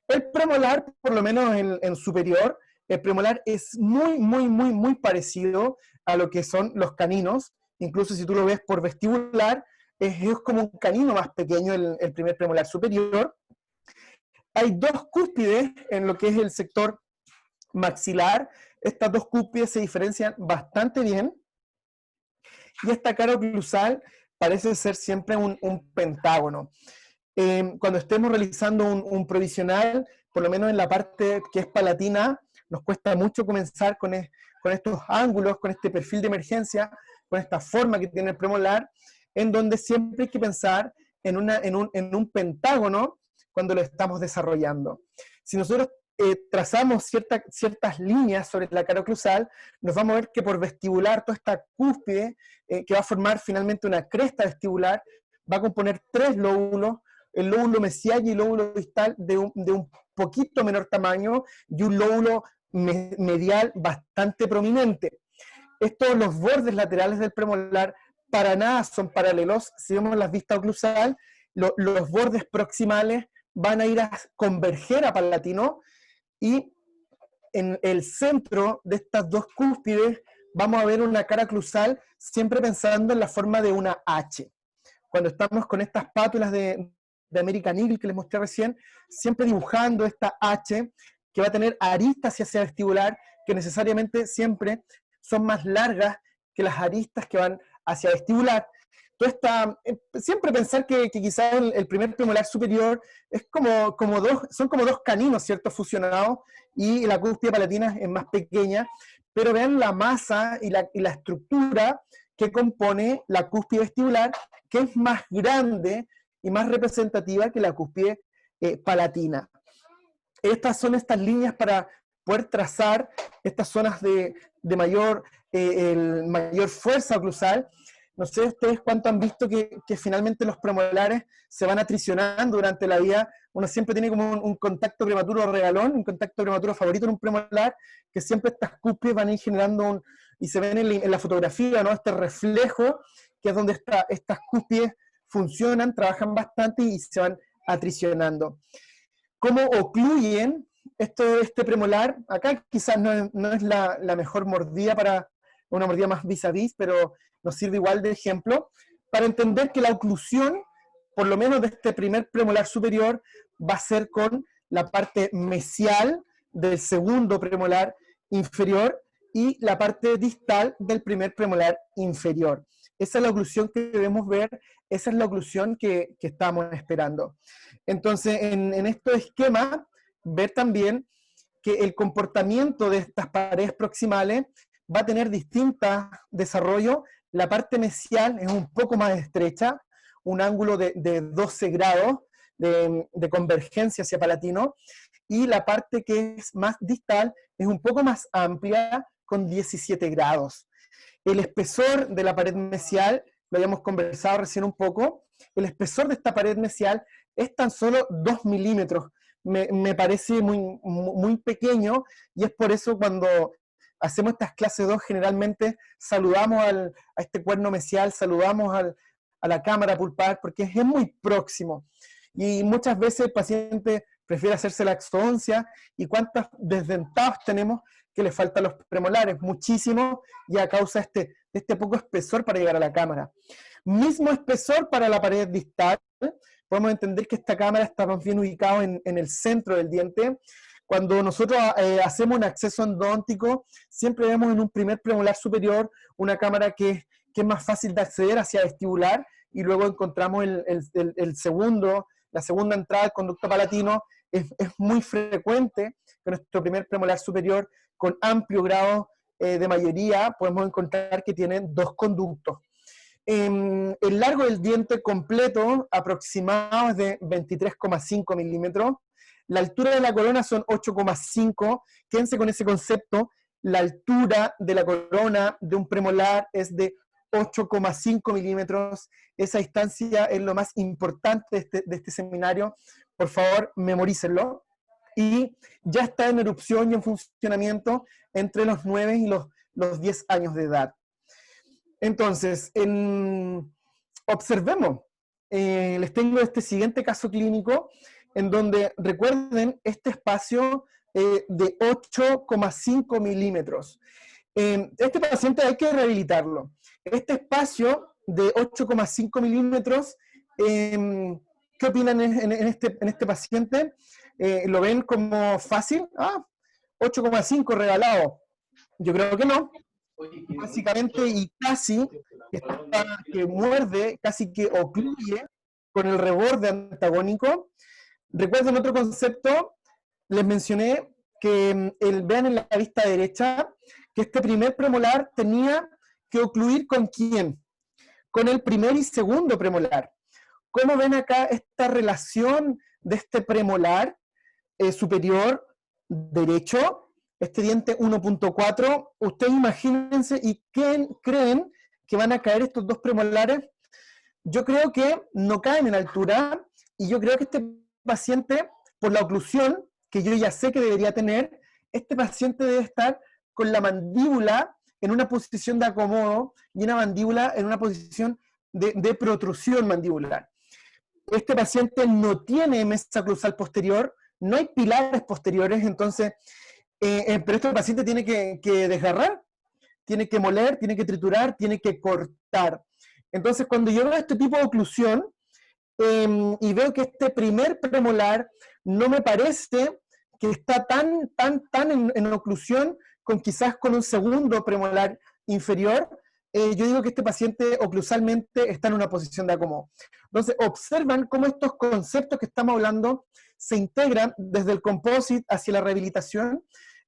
Speaker 1: El premolar, por lo menos en superior, el premolar es muy parecido a lo que son los caninos. Incluso si tú lo ves por vestibular, es como un canino más pequeño el primer premolar superior. Hay 2 cúspides en lo que es el sector maxilar. Estas 2 cúspides se diferencian bastante bien. Y esta cara oclusal parece ser siempre un pentágono. Cuando estemos realizando un provisional, por lo menos en la parte que es palatina, nos cuesta mucho comenzar con estos ángulos, con este perfil de emergencia, con esta forma que tiene el premolar, en donde siempre hay que pensar en un pentágono cuando lo estamos desarrollando. Si nosotros trazamos ciertas líneas sobre la cara oclusal, nos vamos a ver que por vestibular, toda esta cúspide, que va a formar finalmente una cresta vestibular, va a componer 3 lóbulos, el lóbulo mesial y el lóbulo distal de un poquito menor tamaño, y un lóbulo medial bastante prominente. Los bordes laterales del premolar para nada son paralelos. Si vemos las vistas oclusal, los bordes proximales van a ir a converger a palatino, y en el centro de estas 2 cúspides vamos a ver una cara oclusal siempre pensando en la forma de una H. Cuando estamos con estas pátulas de American Eagle que les mostré recién, siempre dibujando esta H que va a tener aristas hacia vestibular, que necesariamente siempre son más largas que las aristas que van hacia vestibular. Siempre pensar que quizás el primer premolar superior es son como 2 caninos, ¿cierto?, fusionados, y la cúspide palatina es más pequeña, pero vean la masa y la estructura que compone la cúspide vestibular, que es más grande y más representativa que la cúspide palatina. Estas son estas líneas para poder trazar estas zonas de mayor fuerza oclusal. No sé ustedes cuánto han visto que finalmente los premolares se van atricionando durante la vida. Uno siempre tiene como un contacto prematuro regalón, un contacto prematuro favorito en un premolar, que siempre estas cúspides van a ir generando y se ven en la fotografía, ¿no?, este reflejo, que es donde estas cúspides funcionan, trabajan bastante y se van atricionando. ¿Cómo ocluyen este premolar? Acá quizás no es la mejor mordida, para una mordida más vis a vis, pero nos sirve igual de ejemplo, para entender que la oclusión, por lo menos de este primer premolar superior, va a ser con la parte mesial del segundo premolar inferior y la parte distal del primer premolar inferior. Esa es la oclusión que debemos ver, esa es la oclusión que estamos esperando. Entonces, en estos esquemas, ver también que el comportamiento de estas paredes proximales va a tener distintos desarrollos. La parte mesial es un poco más estrecha, un ángulo de 12 grados, de convergencia hacia palatino, y la parte que es más distal es un poco más amplia, con 17 grados. El espesor de la pared mesial, lo habíamos conversado recién un poco, el espesor de esta pared mesial es tan solo 2 milímetros. Me parece muy pequeño, y es por eso cuando hacemos estas clases 2 generalmente saludamos a este cuerno mesial, saludamos a la cámara pulpar, porque es muy próximo. Y muchas veces el paciente prefiere hacerse la exodoncia, y cuántos desdentados tenemos que le faltan los premolares, muchísimo, y a causa de este poco espesor para llegar a la cámara. Mismo espesor para la pared distal. Podemos entender que esta cámara está más bien ubicada en el centro del diente. Cuando nosotros hacemos un acceso endodóntico, siempre vemos en un primer premolar superior una cámara que es más fácil de acceder hacia vestibular, y luego encontramos la segunda entrada del conducto palatino. Es muy frecuente que nuestro primer premolar superior, con amplio grado de mayoría, podemos encontrar que tienen 2 conductos. El largo del diente completo aproximado es de 23,5 milímetros. La altura de la corona son 8,5. Quédense con ese concepto. La altura de la corona de un premolar es de 8,5 milímetros. Esa distancia es lo más importante de este seminario. Por favor, memorícenlo. Y ya está en erupción y en funcionamiento entre los 9 y los 10 años de edad. Entonces, observemos. Les tengo este siguiente caso clínico, en donde, recuerden, este espacio de 8,5 milímetros. Este paciente hay que rehabilitarlo. Este espacio de 8,5 milímetros, ¿qué opinan en este paciente? ¿Lo ven como fácil? 8,5 regalado. Yo creo que no. Básicamente, y casi que muerde, casi que ocluye con el reborde antagónico. Recuerden otro concepto, les mencioné que vean en la vista derecha que este primer premolar tenía que ocluir ¿con quién? Con el primer y segundo premolar. ¿Cómo ven acá esta relación de este premolar superior derecho? Este diente 1.4, ustedes imagínense, ¿y quién creen que van a caer estos 2 premolares? Yo creo que no caen en altura, y yo creo que este paciente, por la oclusión, que yo ya sé que debería tener, este paciente debe estar con la mandíbula en una posición de acomodo, y una mandíbula en una posición de protrusión mandibular. Este paciente no tiene mesa oclusal posterior, no hay pilares posteriores, entonces... pero este paciente tiene que desgarrar, tiene que moler, tiene que triturar, tiene que cortar. Entonces, cuando yo veo este tipo de oclusión, y veo que este primer premolar no me parece que está tan en oclusión, quizás con un segundo premolar inferior, yo digo que este paciente oclusalmente está en una posición de acomodo. Entonces, observan cómo estos conceptos que estamos hablando se integran desde el composite hacia la rehabilitación.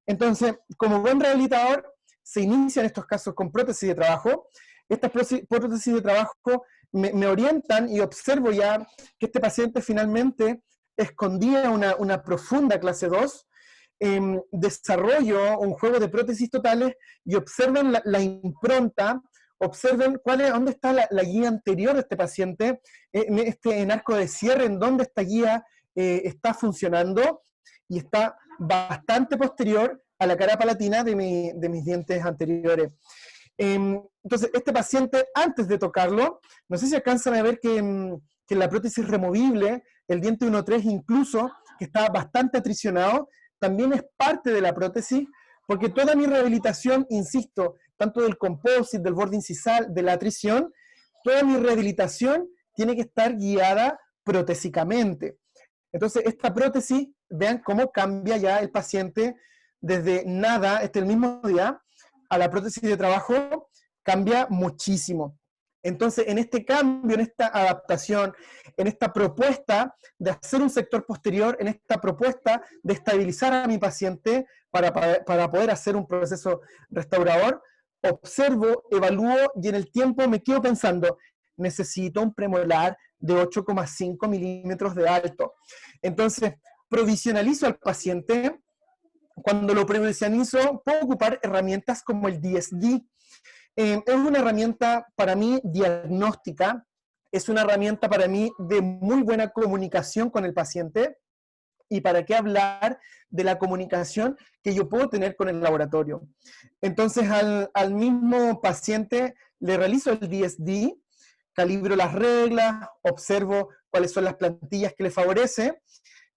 Speaker 1: Entonces, como buen rehabilitador, se inician estos casos con prótesis de trabajo. Estas prótesis de trabajo me orientan, y observo ya que este paciente finalmente escondía una profunda clase 2, desarrollo un juego de prótesis totales, y observen la impronta, observen dónde está la guía anterior de este paciente, en arco de cierre, en dónde esta guía está funcionando, y está bastante posterior a la cara palatina de mis dientes anteriores. Entonces, este paciente, antes de tocarlo, no sé si alcanzan a ver que la prótesis removible, el diente 1.3 incluso, que está bastante atricionado, también es parte de la prótesis, porque toda mi rehabilitación, insisto, tanto del composite, del borde incisal, de la atrición, toda mi rehabilitación tiene que estar guiada protésicamente. Entonces, esta prótesis, vean cómo cambia ya el paciente desde nada, el mismo día, a la prótesis de trabajo, cambia muchísimo. Entonces, en este cambio, en esta adaptación, en esta propuesta de hacer un sector posterior, en esta propuesta de estabilizar a mi paciente para poder hacer un proceso restaurador, observo, evalúo, y en el tiempo me quedo pensando, necesito un premolar de 8,5 milímetros de alto. Entonces, provisionalizo al paciente. Cuando lo provisionalizo, puedo ocupar herramientas como el DSD. Es una herramienta para mí diagnóstica, es una herramienta para mí de muy buena comunicación con el paciente, y para qué hablar de la comunicación que yo puedo tener con el laboratorio. Entonces al mismo paciente le realizo el DSD, calibro las reglas, observo cuáles son las plantillas que le favorece,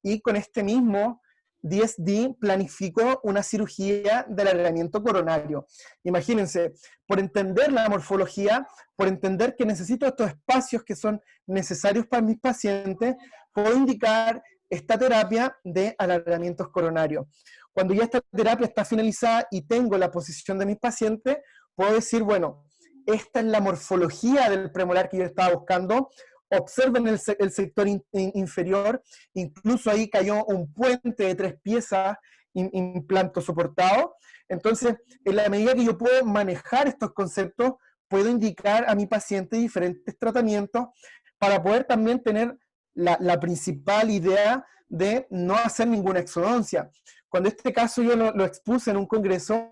Speaker 1: y con este mismo DSD planifico una cirugía del alargamiento coronario. Imagínense, por entender la morfología, por entender que necesito estos espacios que son necesarios para mis pacientes, puedo indicar esta terapia de alargamientos coronarios. Cuando ya esta terapia está finalizada y tengo la posición de mis pacientes, puedo decir, bueno, esta es la morfología del premolar que yo estaba buscando. Observen el sector inferior, incluso ahí cayó un puente de 3 piezas, implanto soportado. Entonces, en la medida que yo puedo manejar estos conceptos, puedo indicar a mi paciente diferentes tratamientos para poder también tener la principal idea de no hacer ninguna exodoncia. Cuando este caso yo lo expuse en un congreso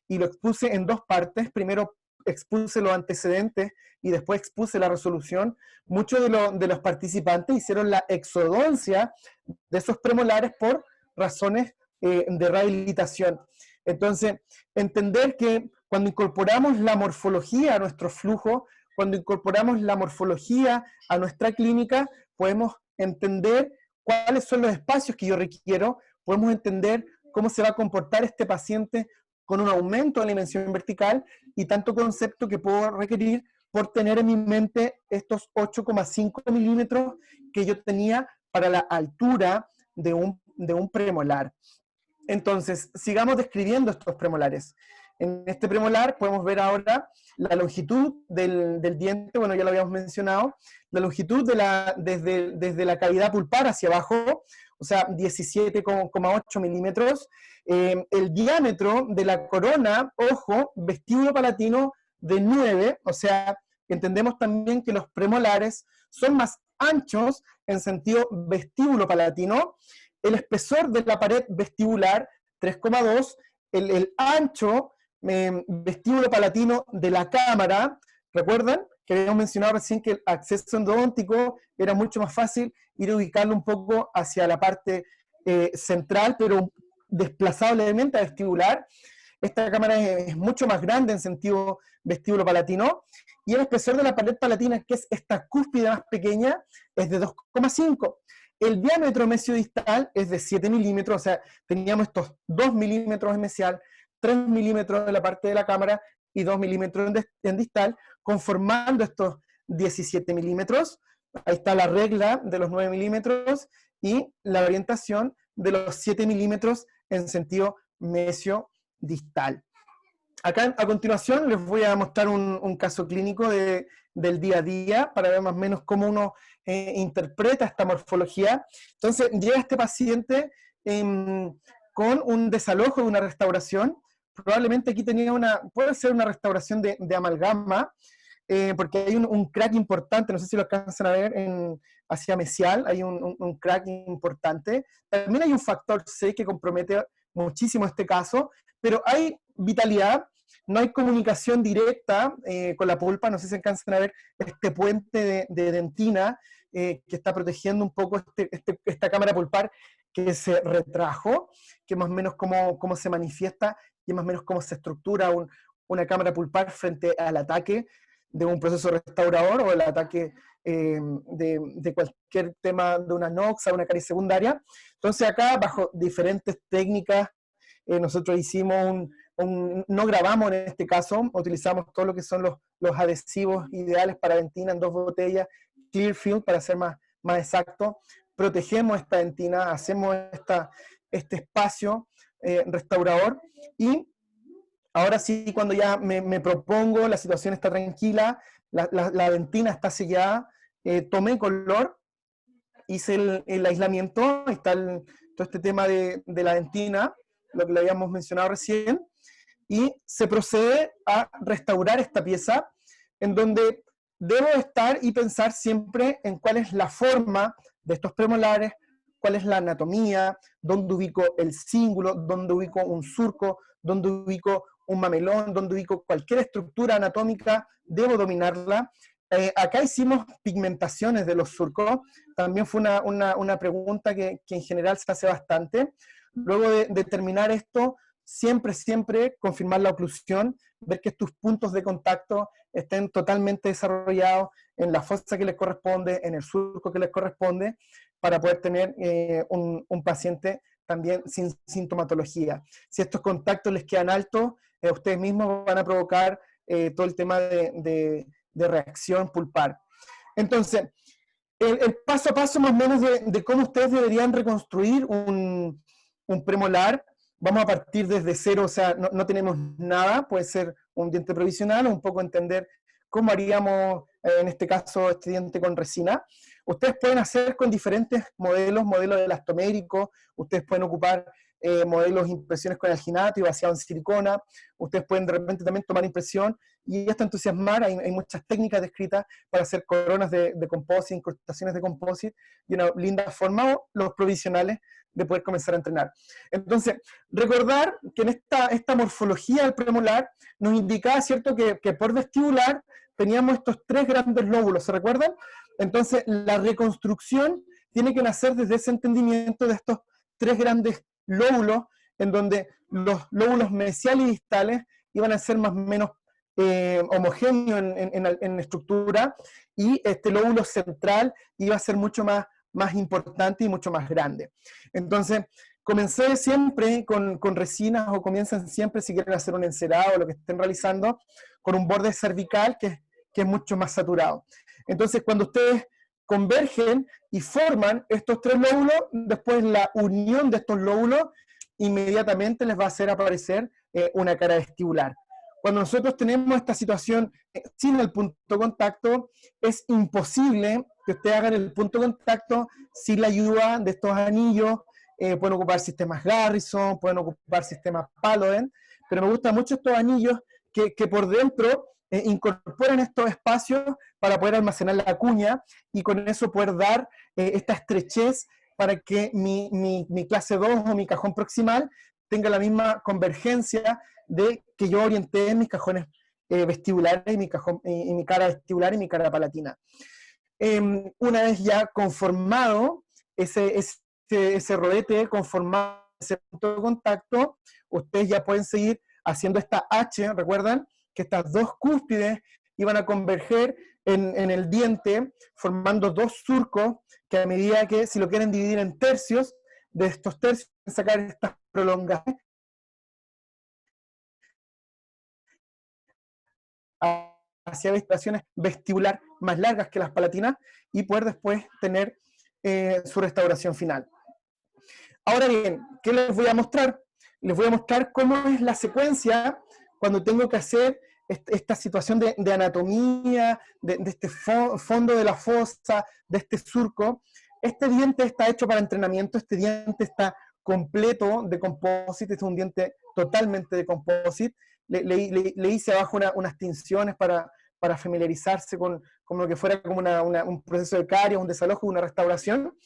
Speaker 1: y lo expuse en 2 partes, primero expuse los antecedentes y después expuse la resolución, muchos de los participantes hicieron la exodoncia de esos premolares por razones de rehabilitación. Entonces, entender que cuando incorporamos la morfología a nuestro flujo, cuando incorporamos la morfología a nuestra clínica, podemos entender cuáles son los espacios que yo requiero, podemos entender cómo se va a comportar este paciente con un aumento de la dimensión vertical y tanto concepto que puedo requerir por tener en mi mente estos 8,5 milímetros que yo tenía para la altura de un premolar. Entonces, sigamos describiendo estos premolares. En este premolar podemos ver ahora la longitud del diente, bueno, ya lo habíamos mencionado, la longitud desde la cavidad pulpar hacia abajo, o sea, 17,8 milímetros. El diámetro de la corona, ojo, vestíbulo palatino de 9, o sea, entendemos también que los premolares son más anchos en sentido vestíbulo palatino. El espesor de la pared vestibular, 3,2, el ancho vestíbulo palatino de la cámara. ¿Recuerdan? Que habíamos mencionado recién que el acceso endodóntico era mucho más fácil ir a ubicarlo un poco hacia la parte central, pero desplazablemente a vestibular. Esta cámara es mucho más grande en sentido vestíbulo palatino, y el espesor de la pared palatina, que es esta cúspide más pequeña, es de 2,5. El diámetro mesiodistal es de 7 milímetros, o sea, teníamos estos 2 milímetros en mesial, 3 milímetros en la parte de la cámara y 2 milímetros en distal, conformando estos 17 milímetros. Ahí está la regla de los 9 milímetros y la orientación de los 7 milímetros en sentido mesiodistal. Acá a continuación les voy a mostrar un caso clínico del día a día para ver más o menos cómo uno interpreta esta morfología. Entonces llega este paciente con un desalojo de una restauración. Probablemente aquí tenía puede ser una restauración de amalgama, porque hay un crack importante, no sé si lo alcanzan a ver hacia mesial, hay un crack importante. También hay un factor C que compromete muchísimo este caso, pero hay vitalidad, no hay comunicación directa con la pulpa, no sé si alcanzan a ver este puente de dentina que está protegiendo un poco esta cámara pulpar que se retrajo, que más o menos cómo se manifiesta y más o menos cómo se estructura una cámara pulpar frente al ataque de un proceso restaurador o el ataque de cualquier tema de una noxa, una caries secundaria. Entonces acá, bajo diferentes técnicas, nosotros hicimos no grabamos en este caso, utilizamos todo lo que son los adhesivos ideales para dentina en 2 botellas, Clearfield para ser más exacto, protegemos esta dentina, hacemos este espacio restaurador, y ahora sí, cuando ya me propongo, la situación está tranquila, la dentina está sellada, tomé color, hice el aislamiento, está todo este tema de la dentina, lo que le habíamos mencionado recién, y se procede a restaurar esta pieza, en donde debo estar y pensar siempre en cuál es la forma de estos premolares, cuál es la anatomía, dónde ubico el cíngulo, dónde ubico un surco, dónde ubico un mamelón, dónde ubico cualquier estructura anatómica, debo dominarla. Acá hicimos pigmentaciones de los surcos, también fue una pregunta que en general se hace bastante. Luego de terminar esto, siempre confirmar la oclusión, ver que tus puntos de contacto estén totalmente desarrollados en la fosa que les corresponde, en el surco que les corresponde, para poder tener un paciente también sin sintomatología. Si estos contactos les quedan altos, ustedes mismos van a provocar todo el tema de reacción pulpar. Entonces, el paso a paso más o menos de cómo ustedes deberían reconstruir un premolar. Vamos a partir desde cero, o sea, no tenemos nada, puede ser un diente provisional o un poco entender cómo haríamos, en este caso, este diente con resina. Ustedes pueden hacer con diferentes modelos de elastomérico, ustedes pueden ocupar modelos de impresiones con alginato y vaciado en silicona, ustedes pueden de repente también tomar impresión y hasta entusiasmar, hay muchas técnicas descritas para hacer coronas de composite, incrustaciones de composite, y una linda forma, o los provisionales de poder comenzar a entrenar. Entonces, recordar que en esta morfología del premolar nos indicaba, ¿cierto?, que por vestibular teníamos estos tres grandes lóbulos, ¿se recuerdan? Entonces, la reconstrucción tiene que nacer desde ese entendimiento de estos tres grandes lóbulos, en donde los lóbulos mesiales y distales iban a ser más o menos homogéneos en estructura, y este lóbulo central iba a ser mucho más importante y mucho más grande. Entonces, comencé siempre con resinas, o comiencen siempre, si quieren hacer un encerado o lo que estén realizando, con un borde cervical que es mucho más saturado. Entonces, cuando ustedes convergen y forman estos tres lóbulos, después la unión de estos lóbulos inmediatamente les va a hacer aparecer una cara vestibular. Cuando nosotros tenemos esta situación sin el punto de contacto, es imposible que ustedes hagan el punto de contacto sin la ayuda de estos anillos. Pueden ocupar sistemas Garrison, pueden ocupar sistemas Paladin, pero me gustan mucho estos anillos que por dentro incorporan estos espacios para poder almacenar la cuña, y con eso poder dar esta estrechez para que mi clase 2 o mi cajón proximal tenga la misma convergencia de que yo orienté en mis cajones vestibulares y mi cara vestibular y mi cara palatina. Una vez ya conformado ese rodete, conformado ese punto de contacto, ustedes ya pueden seguir haciendo esta H. Recuerdan que estas dos cúspides iban a converger en el diente, formando dos surcos que, a medida que, si lo quieren dividir en tercios, de estos tercios sacar estas prolongaciones hacia estaciones vestibular más largas que las palatinas, y poder después tener su restauración final. Ahora bien, ¿qué les voy a mostrar? Les voy a mostrar cómo es la secuencia cuando tengo que hacer esta situación de anatomía, de este fondo de la fosa, de este surco. Este diente está hecho para entrenamiento, este diente está completo de composite, es un diente totalmente de composite. Le hice abajo unas tinciones para familiarizarse con lo que fuera como un proceso de caries, un desalojo, una restauración.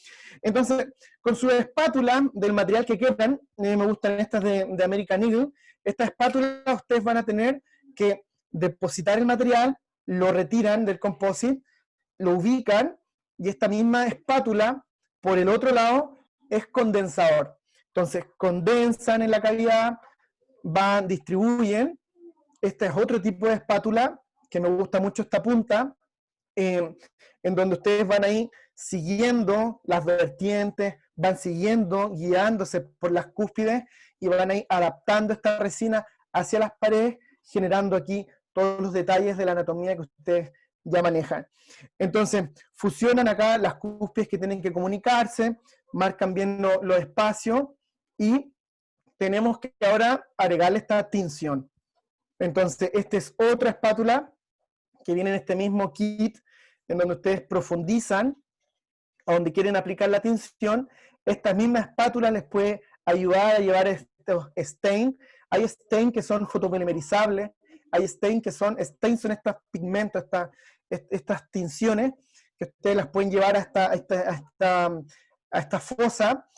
Speaker 1: Entonces, con su espátula del material que quieran, me gustan estas de American Eagle, esta espátula ustedes van a tener que depositar el material, lo retiran del composite, lo ubican, y esta misma espátula, por el otro lado, es condensador. Entonces, condensan en la cavidad, distribuyen. Este es otro tipo de espátula, que me gusta mucho esta punta, en donde ustedes van a ir siguiendo las vertientes, van siguiendo, guiándose por las cúspides, y van a ir adaptando esta resina hacia las paredes, generando aquí todos los detalles de la anatomía que ustedes ya manejan. Entonces, fusionan acá las cúspides que tienen que comunicarse, marcan bien los espacios, y tenemos que ahora agregarle esta tinción. Entonces, esta es otra espátula que viene en este mismo kit, en donde ustedes profundizan a donde quieren aplicar la tinción. Esta misma espátula les puede ayudar a llevar estos stain. Hay stain que son fotopolimerizables, hay stain que son estos pigmentos, estas tinciones, que ustedes las pueden llevar a esta fosa.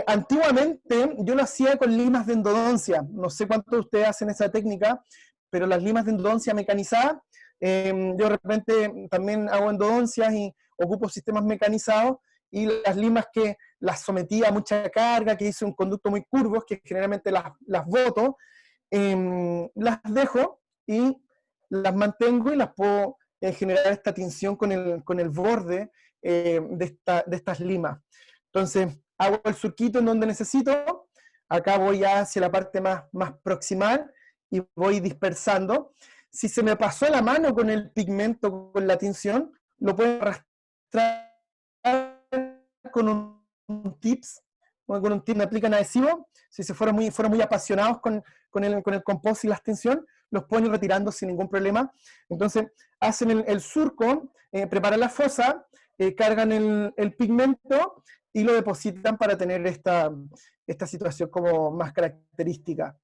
Speaker 1: Antiguamente yo lo hacía con limas de endodoncia, no sé cuántos de ustedes hacen esa técnica, pero las limas de endodoncia mecanizadas, yo de repente también hago endodoncias y ocupo sistemas mecanizados, y las limas que las sometí a mucha carga, que hice un conducto muy curvo, que generalmente las boto, las dejo y las mantengo y las puedo generar esta tinción con el borde de estas limas. Entonces, hago el surquito en donde necesito, acá voy ya hacia la parte más proximal y voy dispersando. Si se me pasó la mano con el pigmento, con la tinción, lo puedo arrastrar con un tips, con un tip me aplican adhesivo. Si se fueron muy apasionados con el compost y la extensión, los pueden ir retirando sin ningún problema. Entonces, hacen el surco, preparan la fosa, cargan el pigmento y lo depositan para tener esta situación como más característica.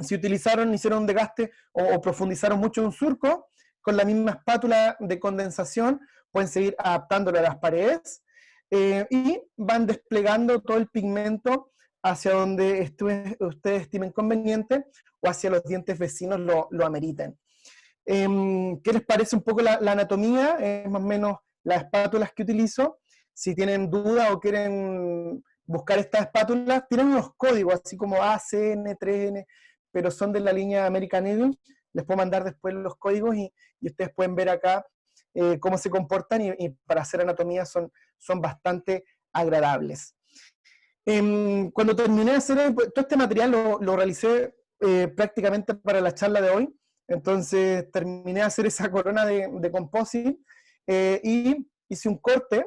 Speaker 1: Si hicieron un desgaste o profundizaron mucho un surco, con la misma espátula de condensación pueden seguir adaptándolo a las paredes, y van desplegando todo el pigmento hacia donde ustedes estimen conveniente o hacia los dientes vecinos lo ameriten. ¿Qué les parece un poco la anatomía? Es más o menos las espátulas que utilizo. Si tienen duda o quieren buscar estas espátulas, tienen unos códigos, así como A, C, N, 3N, pero son de la línea American Eagle. Les puedo mandar después los códigos y ustedes pueden ver acá cómo se comportan, y para hacer anatomía son bastante agradables. Cuando terminé de hacer todo este material, lo realicé prácticamente para la charla de hoy. Entonces terminé de hacer esa corona de composite, y hice un corte,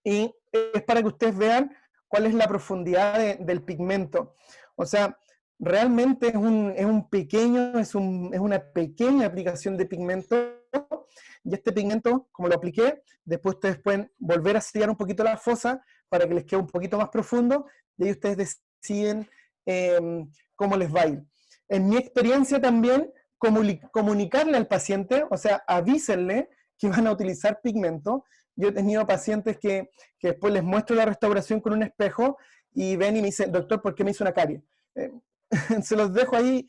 Speaker 1: y es para que ustedes vean cuál es la profundidad del pigmento. O sea, realmente es una pequeña aplicación de pigmento, y este pigmento, como lo apliqué, después ustedes pueden volver a sellar un poquito la fosa para que les quede un poquito más profundo, y ahí ustedes deciden cómo les va a ir. En mi experiencia también, comunicarle al paciente, o sea, avísenle que van a utilizar pigmento. Yo he tenido pacientes que después les muestro la restauración con un espejo y ven y me dicen, doctor, ¿por qué me hizo una carie? Se los dejo ahí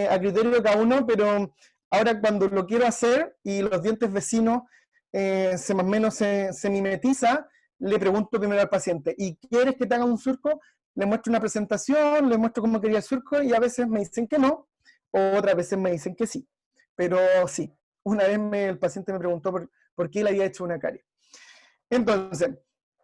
Speaker 1: a criterio de cada uno, pero ahora cuando lo quiero hacer y los dientes vecinos más o menos se mimetiza, le pregunto primero al paciente, ¿y quieres que te haga un surco? Le muestro una presentación, le muestro cómo quería el surco, y a veces me dicen que no, o otras veces me dicen que sí. Pero sí, una vez el paciente me preguntó por qué le había hecho una carie. Entonces,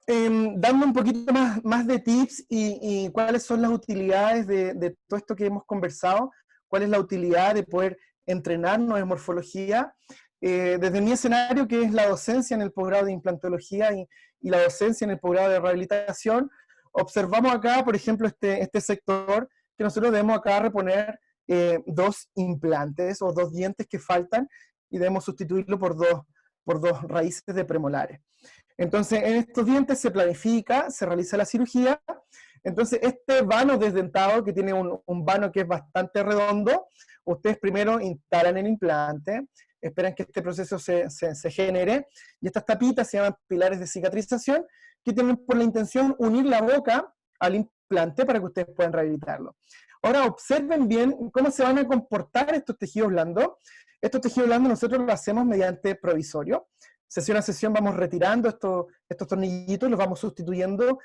Speaker 1: dando un poquito más de tips y cuáles son las utilidades de todo esto que hemos conversado, cuál es la utilidad de poder entrenarnos en morfología, desde mi escenario, que es la docencia en el posgrado de implantología y la docencia en el posgrado de rehabilitación, observamos acá, por ejemplo, este sector, que nosotros debemos acá reponer 2 implantes o 2 dientes que faltan, y debemos sustituirlo por dos raíces de premolares. Entonces, en estos dientes se planifica, se realiza la cirugía. Entonces, este vano desdentado, que tiene un vano que es bastante redondo, ustedes primero instalan el implante, esperan que este proceso se genere, y estas tapitas se llaman pilares de cicatrización, que tienen por la intención unir la boca al implante para que ustedes puedan rehabilitarlo. Ahora observen bien cómo se van a comportar estos tejidos blandos. Estos tejidos blandos nosotros lo hacemos mediante provisorio. Sesión a sesión vamos retirando estos tornillitos, los vamos sustituyendo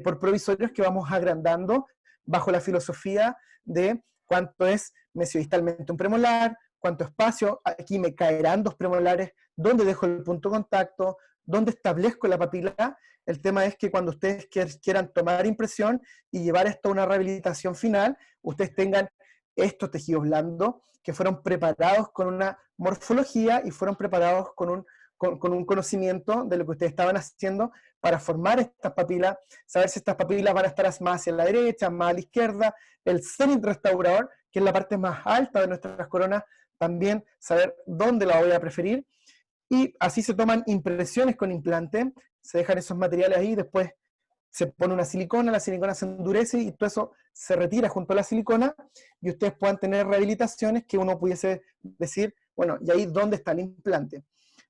Speaker 1: por provisorios que vamos agrandando bajo la filosofía de cuánto es mesiodistalmente un premolar, cuánto espacio, aquí me caerán 2 premolares, dónde dejo el punto de contacto, dónde establezco la papila. El tema es que cuando ustedes quieran tomar impresión y llevar esto a una rehabilitación final, ustedes tengan estos tejidos blandos que fueron preparados con una morfología y fueron preparados con un conocimiento de lo que ustedes estaban haciendo para formar estas papilas, saber si estas papilas van a estar más hacia la derecha, más a la izquierda, el cenit restaurador, que es la parte más alta de nuestras coronas, también saber dónde la voy a preferir, y así se toman impresiones con implante, se dejan esos materiales ahí, después se pone una silicona, la silicona se endurece y todo eso se retira junto a la silicona, y ustedes puedan tener rehabilitaciones que uno pudiese decir, bueno, ¿y ahí dónde está el implante?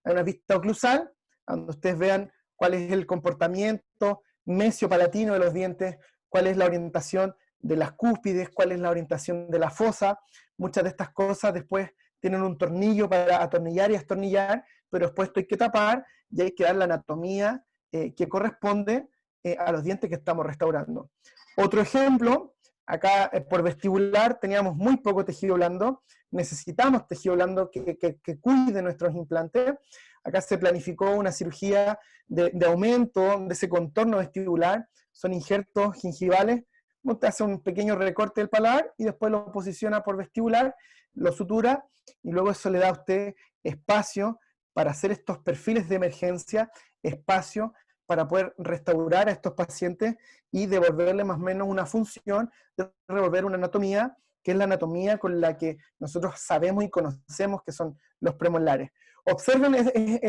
Speaker 1: Hay una vista oclusal, donde ustedes vean cuál es el comportamiento mesiopalatino de los dientes, cuál es la orientación de las cúspides, cuál es la orientación de la fosa. Muchas de estas cosas después tienen un tornillo para atornillar y destornillar, pero después esto hay que tapar y hay que dar la anatomía que corresponde a los dientes que estamos restaurando. Otro ejemplo, acá por vestibular teníamos muy poco tejido blando, necesitamos tejido blando que cuide nuestros implantes. Acá se planificó una cirugía de aumento de ese contorno vestibular, son injertos gingivales, usted hace un pequeño recorte del paladar y después lo posiciona por vestibular, lo sutura, y luego eso le da a usted espacio para hacer estos perfiles de emergencia, espacio para poder restaurar a estos pacientes y devolverle más o menos una función, de devolver una anatomía, que es la anatomía con la que nosotros sabemos y conocemos que son los premolares. Observen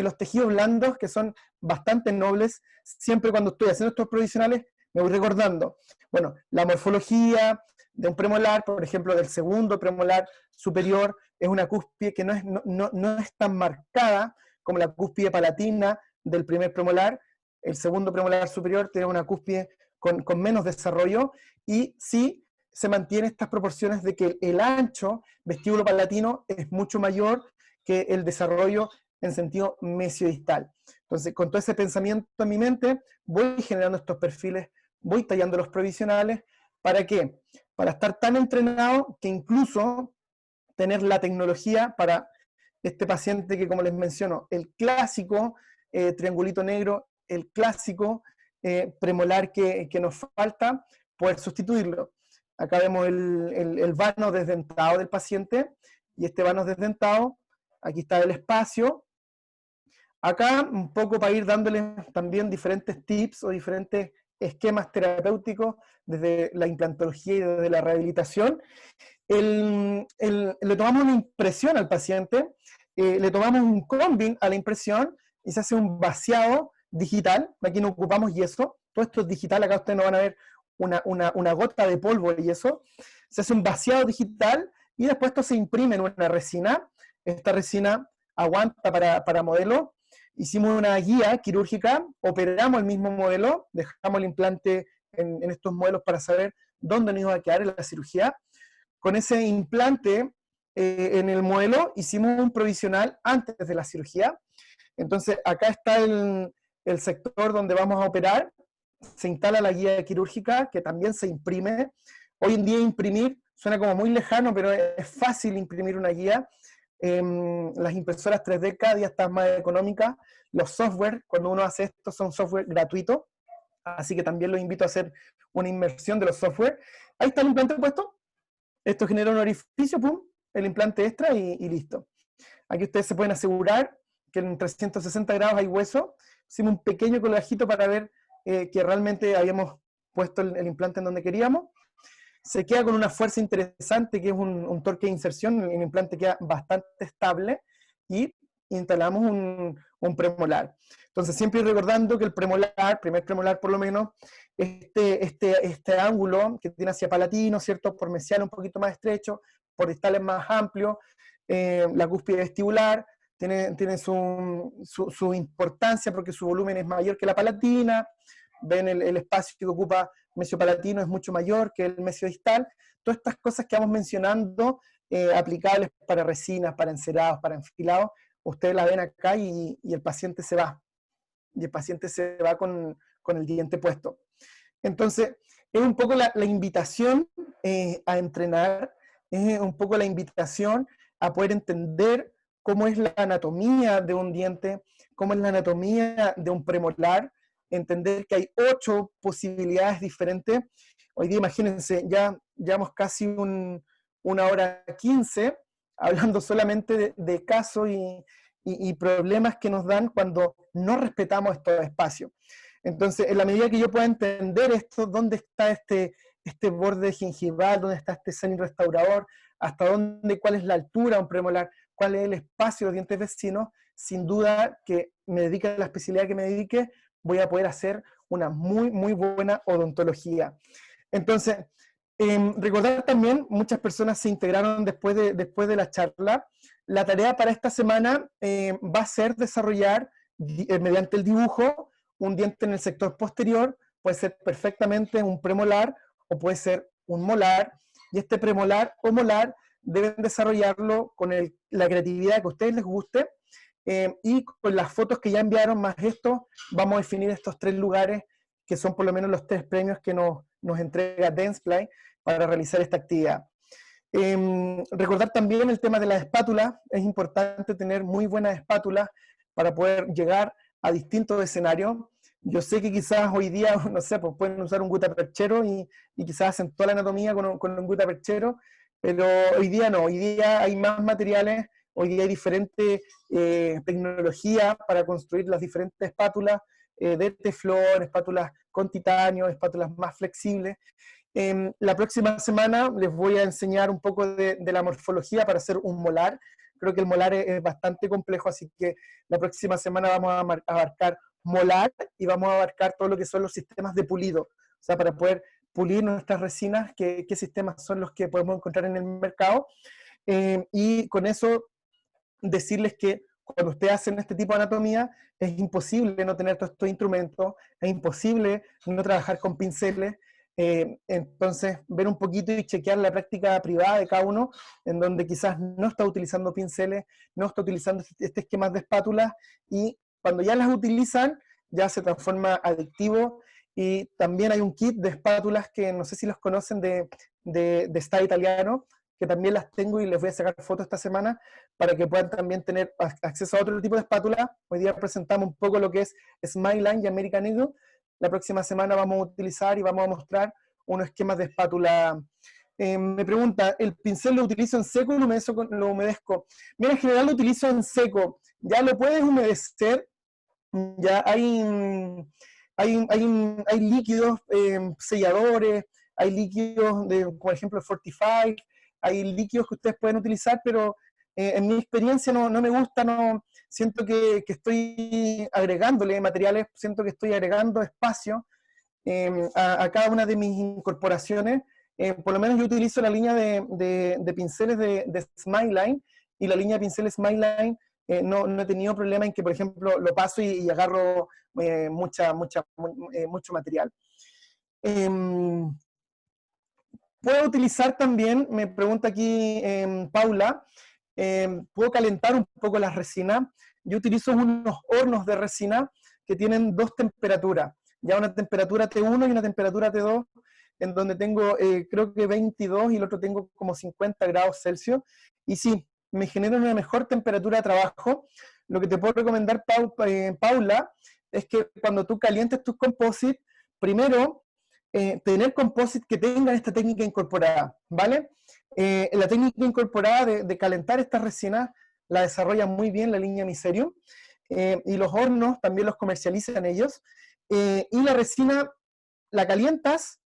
Speaker 1: los tejidos blandos que son bastante nobles. Siempre cuando estoy haciendo estos provisionales me voy recordando, bueno, la morfología de un premolar, por ejemplo, del segundo premolar superior, es una cúspide que no es tan marcada como la cúspide palatina del primer premolar. El segundo premolar superior tiene una cúspide con menos desarrollo, y sí se mantiene estas proporciones de que el ancho vestíbulo palatino es mucho mayor que el desarrollo en sentido mesiodistal. Entonces, con todo ese pensamiento en mi mente, voy generando estos perfiles, voy tallando los provisionales. ¿Para qué? Para estar tan entrenado que incluso tener la tecnología para este paciente que, como les menciono, el clásico triangulito negro, el clásico premolar que nos falta, poder sustituirlo. Acá vemos el vano desdentado del paciente, y este vano desdentado, aquí está el espacio. Acá, un poco para ir dándole también diferentes tips o diferentes esquemas terapéuticos desde la implantología y desde la rehabilitación. Le tomamos una impresión al paciente, le tomamos un combing a la impresión y se hace un vaciado digital. Aquí no ocupamos yeso, todo esto es digital, acá ustedes no van a ver una gota de polvo de yeso. Se hace un vaciado digital y después esto se imprime en una resina. Esta resina aguanta para modelo. Hicimos una guía quirúrgica, operamos el mismo modelo, dejamos el implante en estos modelos para saber dónde nos iba a quedar en la cirugía. Con ese implante en el modelo hicimos un provisional antes de la cirugía. Entonces acá está el sector donde vamos a operar, se instala la guía quirúrgica que también se imprime. Hoy en día imprimir suena como muy lejano, pero es fácil imprimir una guía. Las impresoras 3D cada día están más económicas. Los software, cuando uno hace esto, son software gratuitos, así que también los invito a hacer una inmersión de los software. Ahí está el implante puesto. Esto genera un orificio, pum, el implante extra y listo. Aquí ustedes se pueden asegurar que en 360 grados hay hueso. Hicimos un pequeño colgajito para ver que realmente habíamos puesto el implante en donde queríamos. Se queda con una fuerza interesante, que es un torque de inserción. El implante queda bastante estable y instalamos un premolar. Entonces, siempre recordando que el premolar, primer premolar por lo menos, este ángulo que tiene hacia palatino, ¿cierto? Por mesial un poquito más estrecho, por distales más amplio, la cúspide vestibular tiene su importancia porque su volumen es mayor que la palatina. Ven el espacio que ocupa mesiopalatino es mucho mayor que el mesiodistal. Todas estas cosas que vamos mencionando, aplicables para resinas, para encerados, para enfilados, ustedes la ven acá y el paciente se va. Y el paciente se va con el diente puesto. Entonces, es un poco la invitación a entrenar, es un poco la invitación a poder entender cómo es la anatomía de un diente, cómo es la anatomía de un premolar, entender que hay 8 posibilidades diferentes. Hoy día, imagínense, ya llevamos casi 1 hora 15 hablando solamente de casos y problemas que nos dan cuando no respetamos estos espacios. Entonces, en la medida que yo pueda entender esto, dónde está este borde gingival, dónde está este seno restaurador, hasta dónde, cuál es la altura de un premolar, cuál es el espacio de los dientes vecinos, sin duda que me dedique a la especialidad que me dedique, voy a poder hacer una muy, muy buena odontología. Entonces, Recordar también, muchas personas se integraron después de la charla. La tarea para esta semana va a ser desarrollar, mediante el dibujo, un diente en el sector posterior. Puede ser perfectamente un premolar o puede ser un molar. Y este premolar o molar deben desarrollarlo con la creatividad que a ustedes les guste. Y con las fotos que ya enviaron, más esto, vamos a definir estos 3 lugares, que son por lo menos los 3 premios que nos entrega Dentsply para realizar esta actividad. Recordar también el tema de las espátulas. Es importante tener muy buenas espátulas para poder llegar a distintos escenarios. Yo sé que quizás hoy día, no sé, pues pueden usar un gutaperchero y quizás hacen toda la anatomía con un gutaperchero, pero hoy día no, hoy día hay más materiales, hoy día hay diferente tecnología para construir las diferentes espátulas de teflón, espátulas con titanio, espátulas más flexibles. La próxima semana les voy a enseñar un poco de la morfología para hacer un molar. Creo que el molar es bastante complejo, así que la próxima semana vamos a abarcar molar y vamos a abarcar todo lo que son los sistemas de pulido. O sea, para poder pulir nuestras resinas, qué sistemas son los que podemos encontrar en el mercado. Y con eso decirles que cuando ustedes hacen este tipo de anatomía, es imposible no tener todos estos instrumentos, es imposible no trabajar con pinceles. Entonces, ver un poquito y chequear la práctica privada de cada uno, en donde quizás no está utilizando pinceles, no está utilizando este esquema de espátulas, y cuando ya las utilizan, ya se transforma adictivo. Y también hay un kit de espátulas que no sé si los conocen de Style Italiano, que también las tengo y les voy a sacar fotos esta semana para que puedan también tener acceso a otro tipo de espátula. Hoy día presentamos un poco lo que es Smileline y American Eagle. La próxima semana vamos a utilizar y vamos a mostrar unos esquemas de espátula. Me pregunta, ¿el pincel lo utilizo en seco o lo humedezco? Mira, en general lo utilizo en seco. Ya lo puedes humedecer, ya hay líquidos selladores, hay líquidos, por ejemplo, Fortify, hay líquidos que ustedes pueden utilizar, pero en mi experiencia no me gusta, no siento que estoy agregándole materiales, siento que estoy agregando espacio a cada una de mis incorporaciones. Por lo menos yo utilizo la línea de pinceles de Smileline, y la línea de pinceles Smileline no he tenido problema en que, por ejemplo, lo paso y agarro mucho material. Puedo utilizar también, me pregunta aquí Paula, puedo calentar un poco las resinas. Yo utilizo unos hornos de resina que tienen 2 temperaturas, ya una temperatura T1 y una temperatura T2, en donde tengo creo que 22 y el otro tengo como 50 grados Celsius, y sí, me generan una mejor temperatura de trabajo. Lo que te puedo recomendar, Paula, es que cuando tú calientes tus composites, primero tener composites que tengan esta técnica incorporada, ¿vale? La técnica incorporada de calentar estas resinas la desarrolla muy bien la línea Miserium, y los hornos también los comercializan ellos, y la resina la calientas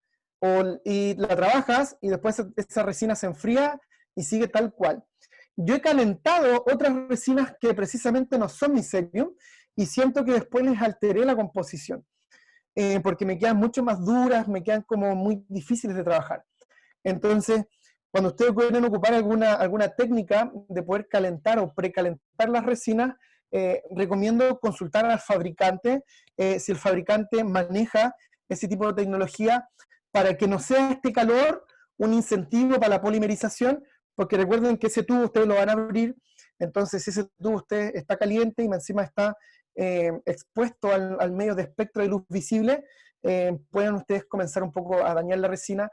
Speaker 1: y la trabajas, y después esa resina se enfría y sigue tal cual. Yo he calentado otras resinas que precisamente no son Miserium, y siento que después les alteré la composición, porque me quedan mucho más duras, me quedan como muy difíciles de trabajar. Entonces, cuando ustedes pueden ocupar alguna técnica de poder calentar o precalentar las resinas, recomiendo consultar al fabricante, si el fabricante maneja ese tipo de tecnología, para que no sea este calor un incentivo para la polimerización, porque recuerden que ese tubo ustedes lo van a abrir, entonces ese tubo usted está caliente y encima está expuesto al medio de espectro de luz visible, pueden ustedes comenzar un poco a dañar la resina.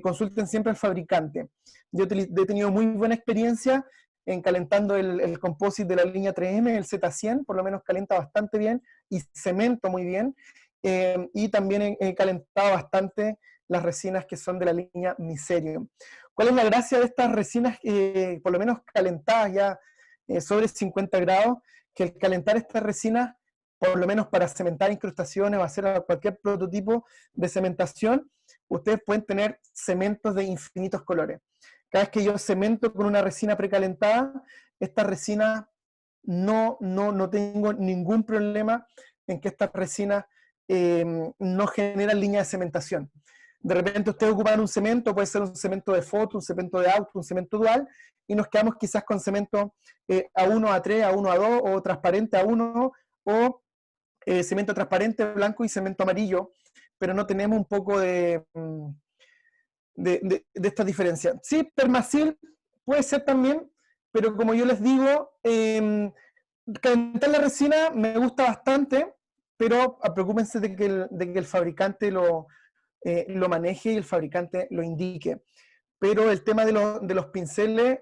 Speaker 1: Consulten siempre al fabricante. Yo he tenido muy buena experiencia en calentando el composite de la línea 3M, el Z100, por lo menos calienta bastante bien, y cemento muy bien, y también he calentado bastante las resinas que son de la línea Miserium. ¿Cuál es la gracia de estas resinas, por lo menos calentadas ya sobre 50 grados? Que el calentar estas resinas, por lo menos para cementar incrustaciones o hacer cualquier prototipo de cementación, ustedes pueden tener cementos de infinitos colores. Cada vez que yo cemento con una resina precalentada, esta resina no tengo ningún problema en que estas resinas no generan línea de cementación. De repente ustedes ocupan un cemento, puede ser un cemento de foto, un cemento de auto, un cemento dual, y nos quedamos quizás con cemento A1, A3, A1, A2, o transparente A1, o cemento transparente blanco y cemento amarillo, pero no tenemos un poco de esta diferencia. Sí, permacil puede ser también, pero como yo les digo, calentar la resina me gusta bastante, pero preocúpense de que el fabricante lo maneje y el fabricante lo indique. Pero el tema de los pinceles,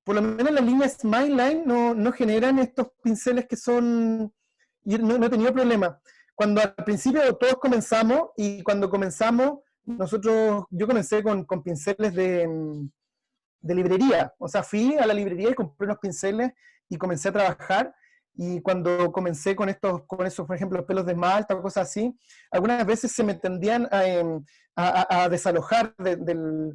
Speaker 1: por lo menos la línea Smileline no generan estos pinceles que son... Yo no he tenido problema. Cuando al principio todos comenzamos, y cuando comenzamos, yo comencé con pinceles de librería. O sea, fui a la librería y compré unos pinceles y comencé a trabajar. Y cuando comencé con esos, por ejemplo, pelos de esmalta o cosas así, algunas veces se me tendían a desalojar del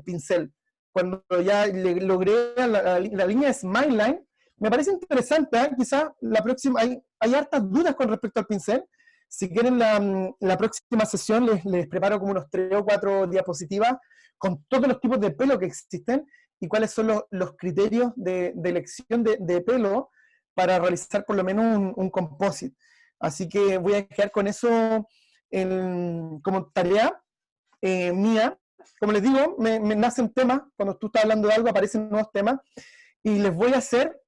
Speaker 1: pincel. Cuando ya logré la línea Smileline, me parece interesante, ¿eh? Quizás la próxima, hay hartas dudas con respecto al pincel. Si quieren, la próxima sesión les preparo como unos 3 o 4 diapositivas con todos los tipos de pelo que existen y cuáles son los criterios de elección de pelo para realizar por lo menos un composite. Así que voy a quedar con eso como tarea mía. Como les digo, me nacen temas, cuando tú estás hablando de algo aparecen nuevos temas, y les voy a hacer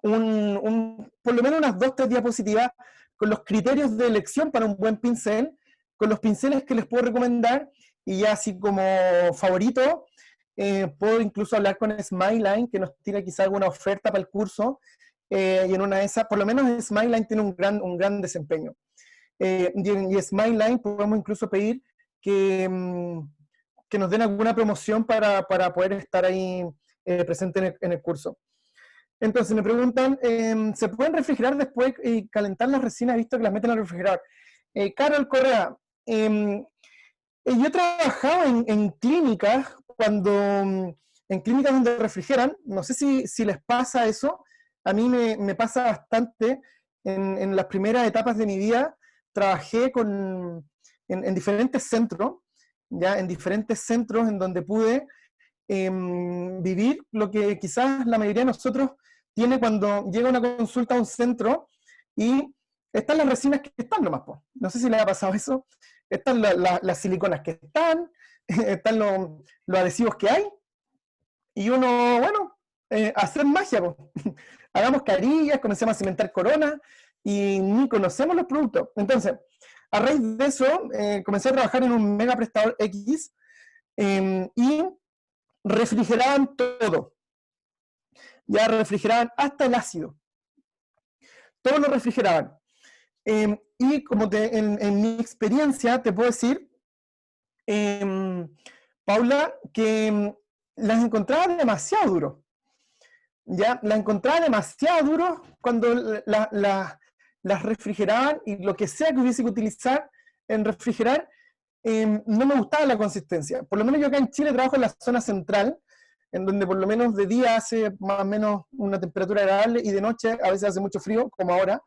Speaker 1: por lo menos unas 2 o 3 diapositivas con los criterios de elección para un buen pincel, con los pinceles que les puedo recomendar, y ya así como favorito, puedo incluso hablar con Smileline, que nos tira quizá alguna oferta para el curso, y en una de esas, por lo menos Smileline tiene un gran desempeño. Y Smileline podemos incluso pedir que nos den alguna promoción para poder estar ahí presente en el curso. Entonces me preguntan, ¿se pueden refrigerar después y calentar las resinas? He visto que las meten al refrigerador. Carol Correa, yo he trabajado en clínicas, en clínicas donde refrigeran, no sé si les pasa eso, a mí me pasa bastante. En las primeras etapas de mi vida trabajé en diferentes centros, ya en diferentes centros en donde pude vivir lo que quizás la mayoría de nosotros tiene cuando llega una consulta a un centro y están las resinas que están nomás, po. No sé si les ha pasado eso. Están las siliconas que están los adhesivos que hay, y uno, bueno, hacer magia, po. Hagamos carillas, comencemos a cimentar coronas, y ni conocemos los productos. Entonces, a raíz de eso, comencé a trabajar en un mega prestador X, y refrigeraban todo. Ya refrigeraban hasta el ácido. Todo lo refrigeraban. Y como en mi experiencia te puedo decir, Paula, que las encontraba demasiado duro. Ya, las encontraba demasiado duro cuando las refrigeraban, y lo que sea que hubiese que utilizar en refrigerar, no me gustaba la consistencia. Por lo menos yo acá en Chile trabajo en la zona central, en donde por lo menos de día hace más o menos una temperatura agradable, y de noche a veces hace mucho frío, como ahora,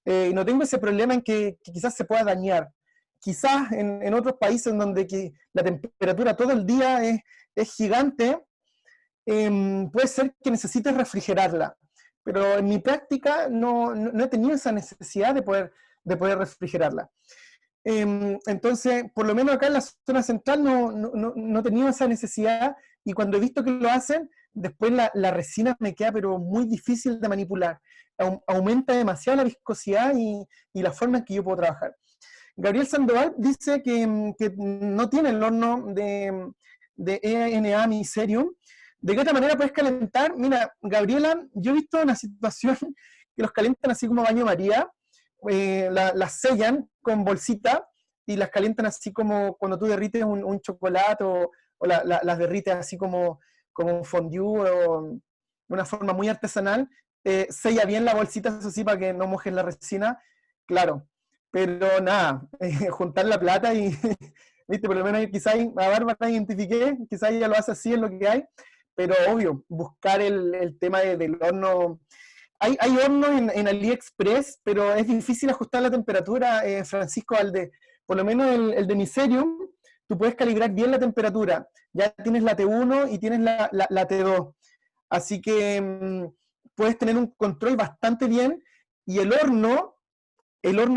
Speaker 1: y no tengo ese problema en que quizás se pueda dañar. Quizás en otros países en donde la temperatura todo el día es gigante, puede ser que necesites refrigerarla, pero en mi práctica no he tenido esa necesidad de poder refrigerarla. Entonces, por lo menos acá en la zona central no he tenido esa necesidad, y cuando he visto que lo hacen, después la resina me queda pero muy difícil de manipular. Aumenta demasiado la viscosidad y la forma en que yo puedo trabajar. Gabriel Sandoval dice que no tiene el horno de ENA Miserium. ¿De qué otra manera puedes calentar? Mira, Gabriela, yo he visto una situación que los calientan así como baño María, las sellan con bolsita y las calientan así como cuando tú derrites un chocolate, o las derrites así como un fondue, o de una forma muy artesanal. Sella bien la bolsita, eso sí, para que no mojes la resina, claro. Pero nada, juntar la plata y, viste, por lo menos quizás a Bárbara identifiqué, quizás ella lo hace así, en lo que hay, pero obvio, buscar el tema del horno. Hay hornos en AliExpress, pero es difícil ajustar la temperatura, Francisco Valdés. por lo menos el de Miserium, tú puedes calibrar bien la temperatura. Ya tienes la T1 y tienes la T2. Así que puedes tener un control bastante bien. Y el horno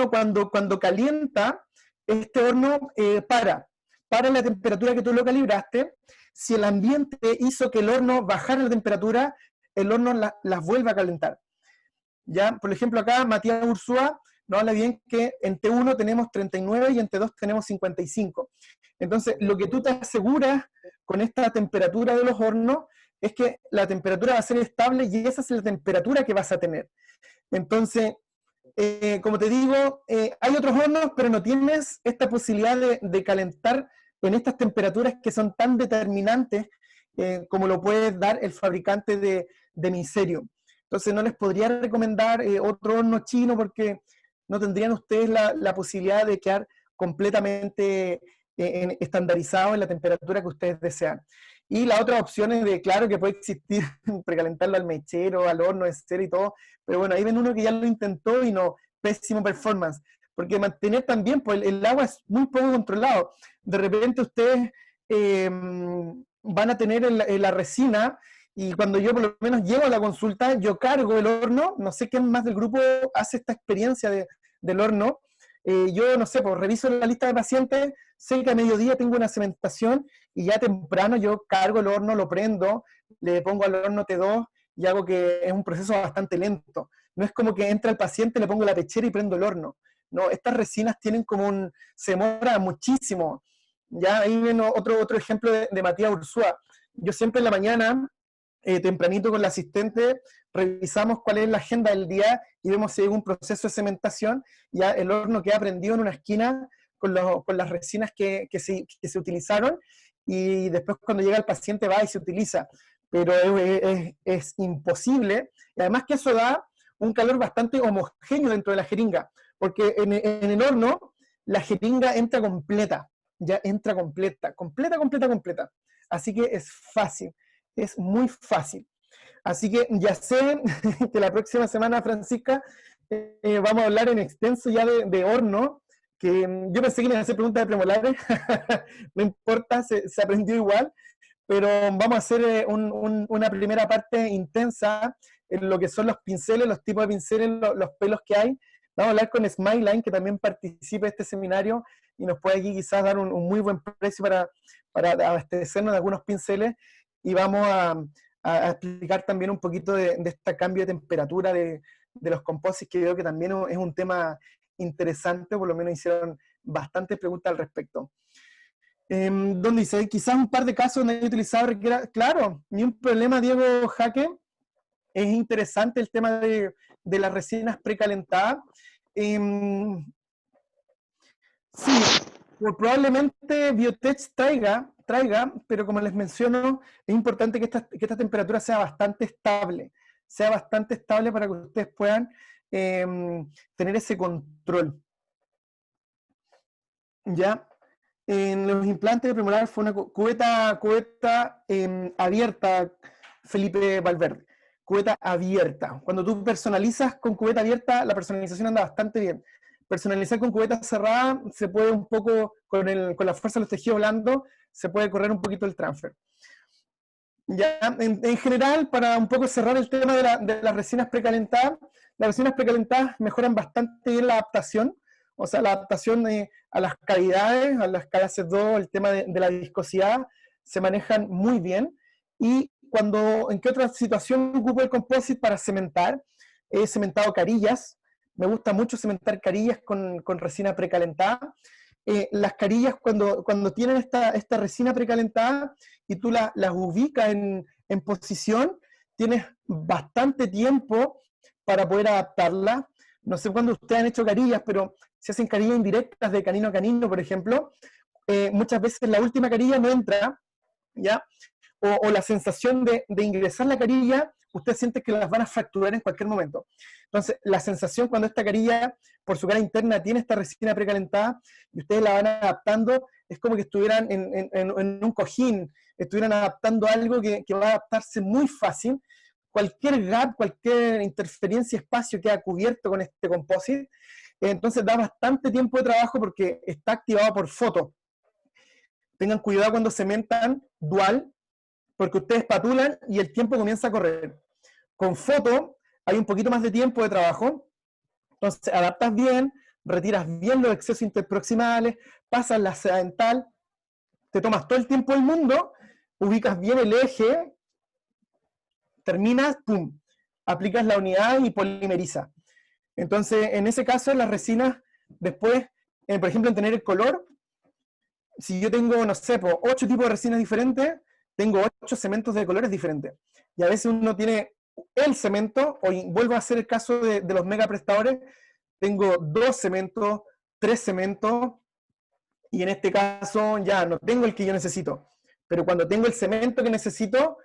Speaker 1: cuando calienta, este horno para la temperatura que tú lo calibraste. Si el ambiente hizo que el horno bajara la temperatura, el horno las vuelve a calentar. ¿Ya? Por ejemplo, acá Matías Ursúa nos habla bien que en T1 tenemos 39 y en T2 tenemos 55. Entonces, lo que tú te aseguras con esta temperatura de los hornos es que la temperatura va a ser estable y esa es la temperatura que vas a tener. Entonces, como te digo, hay otros hornos, pero no tienes esta posibilidad de calentar en estas temperaturas que son tan determinantes como lo puede dar el fabricante de Miserium. Entonces no les podría recomendar otro horno chino porque no tendrían ustedes la posibilidad de quedar completamente estandarizado en la temperatura que ustedes desean. Y la otra opción es de, claro, que puede existir precalentarlo al mechero, al horno, etcétera y todo, pero bueno, ahí ven uno que ya lo intentó y no, pésimo performance, porque mantener también, pues el agua es muy poco controlado. De repente ustedes van a tener la resina, y cuando yo por lo menos llego a la consulta, yo cargo el horno, no sé quién más del grupo hace esta experiencia del horno, yo no sé, pues reviso la lista de pacientes, sé que a mediodía tengo una cementación, y ya temprano yo cargo el horno, lo prendo, le pongo al horno T2, y hago que es un proceso bastante lento. No es como que entra el paciente, le pongo la pechera y prendo el horno. No, estas resinas tienen como se demora muchísimo. Ya ahí viene otro ejemplo de Matías Ursúa. Yo siempre en la mañana, tempranito con la asistente, revisamos cuál es la agenda del día y vemos si hay algún proceso de cementación. Ya el horno queda prendido en una esquina con las resinas que se utilizaron, y después cuando llega el paciente va y se utiliza. Pero es imposible, y además que eso da un calor bastante homogéneo dentro de la jeringa, porque en el horno la jeringa entra completa, ya entra completa. Así que es fácil, es muy fácil. Así que ya sé que la próxima semana, Francisca, vamos a hablar en extenso ya de horno, que yo pensé que iban a hacer preguntas de premolares, no importa, se aprendió igual, pero vamos a hacer una primera parte intensa en lo que son los pinceles, los tipos de pinceles, los pelos que hay. Vamos a hablar con Smileline, que también participa de este seminario y nos puede aquí quizás dar un muy buen precio para abastecernos de algunos pinceles, y vamos a explicar también un poquito de este cambio de temperatura de los composites, que creo que también es un tema interesante, por lo menos hicieron bastantes preguntas al respecto. Donde dice, quizás un par de casos donde he utilizado, claro, ni un problema, Diego Jaque, es interesante el tema de las resinas precalentadas. Sí, probablemente Biotech traiga, pero como les menciono, es importante que esta temperatura sea bastante estable para que ustedes puedan tener ese control. ¿Ya? En los implantes de premolar fue una cubeta abierta, Felipe Valverde. Cubeta abierta. Cuando tú personalizas con cubeta abierta, la personalización anda bastante bien. Personalizar con cubeta cerrada, se puede un poco, con la fuerza de los tejidos blandos, se puede correr un poquito el transfer. Ya, en general, para un poco cerrar el tema de las resinas precalentadas, las resinas precalentadas mejoran bastante bien la adaptación, o sea, la adaptación a las cavidades, a las KC2, el tema de la viscosidad, se manejan muy bien. Y ¿en qué otra situación ocupo el composite para cementar? He cementado carillas, me gusta mucho cementar carillas con resina precalentada. Las carillas cuando tienen esta resina precalentada y tú las ubicas en posición, tienes bastante tiempo para poder adaptarla. No sé cuándo ustedes han hecho carillas, pero si hacen carillas indirectas de canino a canino, por ejemplo, muchas veces la última carilla no entra, ¿ya? O la sensación de ingresar la carilla, usted siente que las van a fracturar en cualquier momento. Entonces, la sensación cuando esta carilla, por su cara interna, tiene esta resina precalentada y ustedes la van adaptando, es como que estuvieran en un cojín, estuvieran adaptando algo que va a adaptarse muy fácil. Cualquier gap, cualquier interferencia espacio queda cubierto con este composite. entonces da bastante tiempo de trabajo porque está activado por foto. Tengan cuidado cuando cementan dual, porque ustedes patulan y el tiempo comienza a correr. Con foto hay un poquito más de tiempo de trabajo, entonces adaptas bien, retiras bien los excesos interproximales, pasas la seda dental, te tomas todo el tiempo del mundo, ubicas bien el eje, terminas, pum, aplicas la unidad y polimeriza. Entonces, en ese caso, las resinas, después, por ejemplo, en tener el color, si yo tengo, no sé, 8 tipos de resinas diferentes, tengo 8 cementos de colores diferentes. Y a veces uno tiene el cemento, o vuelvo a hacer el caso de los mega prestadores, tengo 2 cementos, 3 cementos, y en este caso ya no tengo el que yo necesito. Pero cuando tengo el cemento que necesito,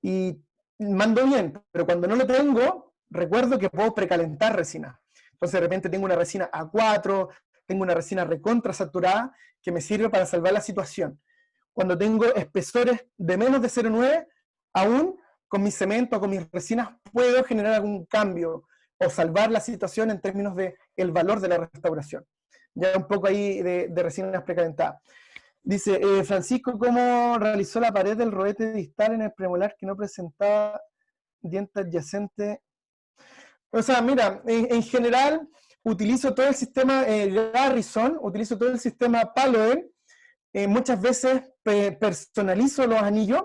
Speaker 1: y mando bien, pero cuando no lo tengo, recuerdo que puedo precalentar resina. Entonces de repente tengo una resina A4, tengo una resina recontra saturada que me sirve para salvar la situación. Cuando tengo espesores de menos de 0,9, aún con mi cemento o con mis resinas puedo generar algún cambio o salvar la situación en términos de el valor de la restauración. Ya un poco ahí de resinas precalentadas. Dice, Francisco, ¿cómo realizó la pared del rodete distal en el premolar que no presentaba diente adyacente? O sea, mira, en general utilizo todo el sistema Garrison, utilizo todo el sistema Paloel, muchas veces personalizo los anillos,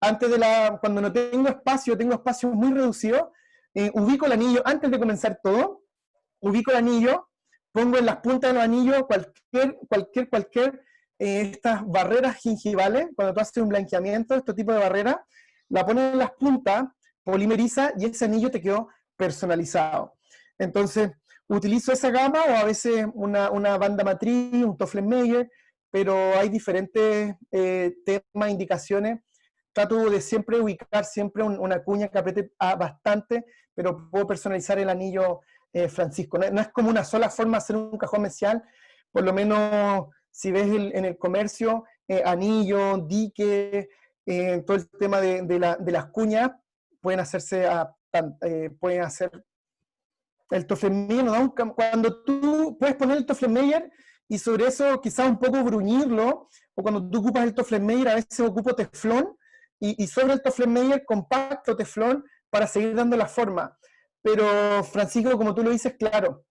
Speaker 1: antes de cuando no tengo espacios muy reducidos, ubico el anillo antes de comenzar todo, ubico el anillo, pongo en las puntas de los anillos cualquier estas barreras gingivales, cuando tú haces un blanqueamiento, este tipo de barreras, la pones en las puntas, polimeriza y ese anillo te quedó personalizado. Entonces, utilizo esa gama o a veces una banda matriz, un Tofflenmeyer, pero hay diferentes temas, indicaciones. Trato de siempre ubicar siempre una cuña que apriete bastante, pero puedo personalizar el anillo Francisco. No es como una sola forma de hacer un cajón mesial, por lo menos si ves en el comercio, anillo, dique, todo el tema de las cuñas, pueden hacerse pueden hacer el Tofflenmeyer, ¿no? Cuando tú puedes poner el Tofflenmeyer y sobre eso quizás un poco bruñirlo, o cuando tú ocupas el Tofflenmeyer, a veces ocupo teflón, y sobre el Tofflenmeyer compacto teflón para seguir dando la forma. Pero Francisco, como tú lo dices, claro,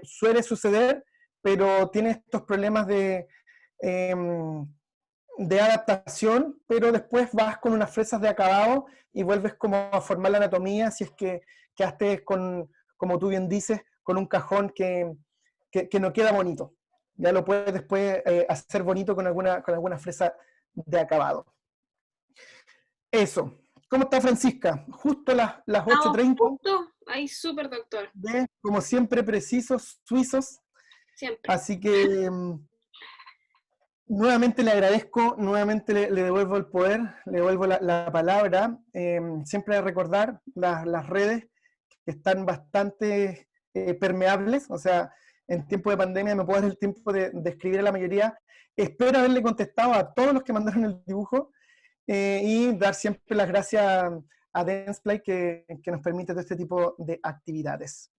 Speaker 1: suele suceder, pero tiene estos problemas de adaptación, pero después vas con unas fresas de acabado y vuelves como a formar la anatomía, si es que quedaste con, como tú bien dices, con un cajón que no queda bonito. Ya lo puedes después hacer bonito con alguna fresa de acabado. Eso. ¿Cómo está Francisca? Justo las 8:30.
Speaker 2: Justo ahí, súper doctor.
Speaker 1: Como siempre, precisos, suizos.
Speaker 2: Siempre.
Speaker 1: Así que nuevamente le agradezco, nuevamente le devuelvo el poder, le devuelvo la palabra. Siempre recordar las redes que están bastante permeables, o sea, en tiempo de pandemia me puedo dar el tiempo de escribir a la mayoría. Espero haberle contestado a todos los que mandaron el dibujo y dar siempre las gracias a Densplay que nos permite todo este tipo de actividades.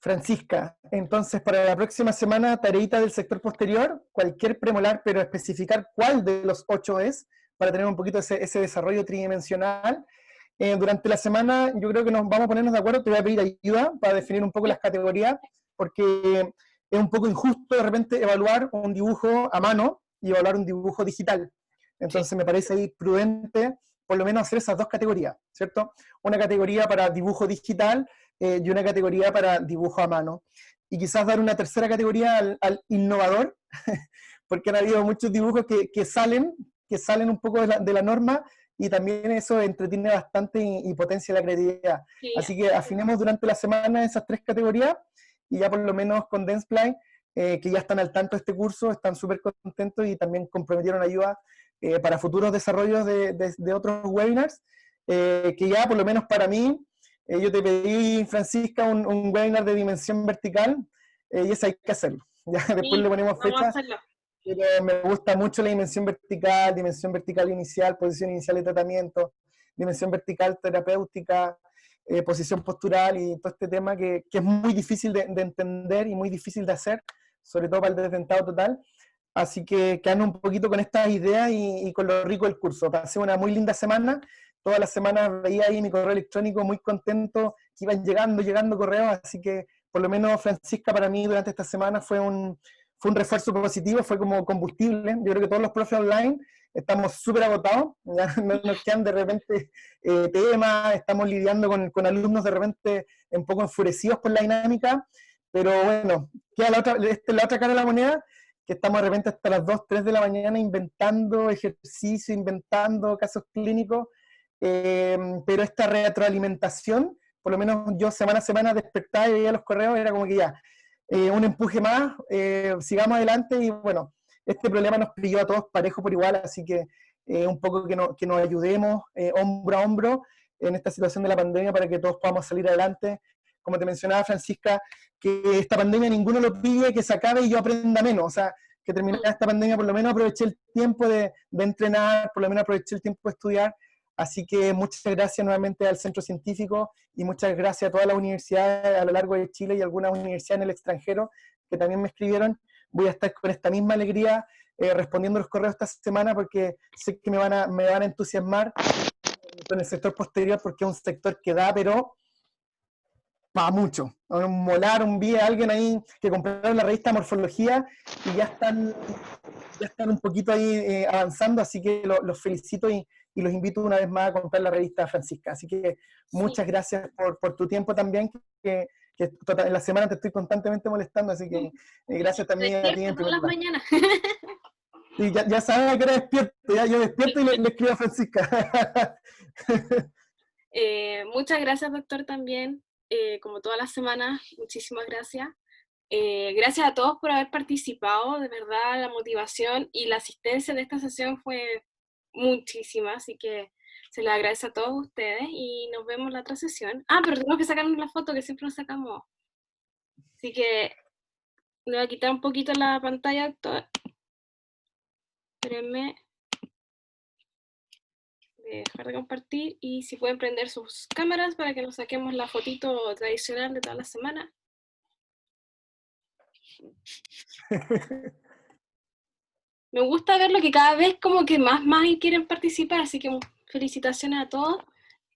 Speaker 1: Francisca, entonces para la próxima semana, tareita del sector posterior, cualquier premolar, pero especificar cuál de los 8 es, para tener un poquito ese desarrollo tridimensional. Durante la semana yo creo que nos vamos a ponernos de acuerdo, te voy a pedir ayuda para definir un poco las categorías, porque es un poco injusto de repente evaluar un dibujo a mano y evaluar un dibujo digital. Entonces me parece ahí prudente por lo menos hacer esas dos categorías, ¿cierto? Una categoría para dibujo digital y una categoría para dibujo a mano. Y quizás dar una tercera categoría al innovador, porque han habido muchos dibujos que salen un poco de la norma, y también eso entretiene bastante y potencia la creatividad.
Speaker 2: Sí,
Speaker 1: Así que afinemos durante la semana esas 3 categorías, y ya por lo menos con Densplay, que ya están al tanto de este curso, están súper contentos y también comprometieron ayuda para futuros desarrollos de otros webinars, que ya por lo menos para mí, yo te pedí, Francisca, un webinar de dimensión vertical, y eso hay que hacerlo. Ya después
Speaker 2: sí,
Speaker 1: le ponemos
Speaker 2: vamos a
Speaker 1: fecha,
Speaker 2: hacerlo.
Speaker 1: pero me gusta mucho la dimensión vertical inicial, posición inicial de tratamiento, dimensión vertical terapéutica, posición postural y todo este tema que es muy difícil de entender y muy difícil de hacer, sobre todo para el desdentado total. Así que quedando un poquito con estas ideas y con lo rico del curso. Pasé una muy linda semana. Todas las semanas veía ahí mi correo electrónico muy contento, que iban llegando correos, así que por lo menos Francisca para mí durante esta semana fue un refuerzo positivo, fue como combustible. Yo creo que todos los profes online estamos súper agotados, ya no nos quedan de repente temas, estamos lidiando con alumnos de repente un poco enfurecidos por la dinámica, pero bueno, queda la otra cara de la moneda, que estamos de repente hasta las 2, 3 de la mañana inventando ejercicio, inventando casos clínicos, pero esta retroalimentación, por lo menos yo semana a semana despertaba y veía los correos, era como que ya, un empuje más, sigamos adelante y bueno, este problema nos pilló a todos parejos por igual, así que un poco que nos ayudemos hombro a hombro en esta situación de la pandemia para que todos podamos salir adelante. Como te mencionaba Francisca, que esta pandemia ninguno lo pille, que se acabe y yo aprenda menos, o sea, que terminara esta pandemia por lo menos aproveché el tiempo de entrenar, por lo menos aproveché el tiempo de estudiar. Así que muchas gracias nuevamente al Centro Científico y muchas gracias a todas las universidades a lo largo de Chile y algunas universidades en el extranjero que también me escribieron. Voy a estar con esta misma alegría respondiendo los correos esta semana porque sé que me van a entusiasmar con el sector posterior porque es un sector que da, pero para mucho. Un molar, vi a alguien ahí que compraron la revista Morfología y ya están un poquito ahí avanzando, así que los felicito y los invito una vez más a comprar la revista Francisca. Así que muchas gracias por tu tiempo también, que en la semana te estoy constantemente molestando, así que gracias también a ti en primer lugar.
Speaker 2: Mañana.
Speaker 1: Sí, ya sabes a qué hora despierto, ya yo despierto y le escribo a Francisca.
Speaker 2: Muchas gracias, doctor, también, como todas las semanas, muchísimas gracias. Gracias a todos por haber participado, de verdad, la motivación y la asistencia de esta sesión fue muchísima, así que se les agradece a todos ustedes y nos vemos en la otra sesión. Ah, pero tenemos que sacarnos la foto que siempre nos sacamos. Así que le voy a quitar un poquito la pantalla. Espérenme. Dejar de compartir y si pueden prender sus cámaras para que nos saquemos la fotito tradicional de toda la semana. Me gusta verlo que cada vez como que más quieren participar, así que felicitaciones a todos.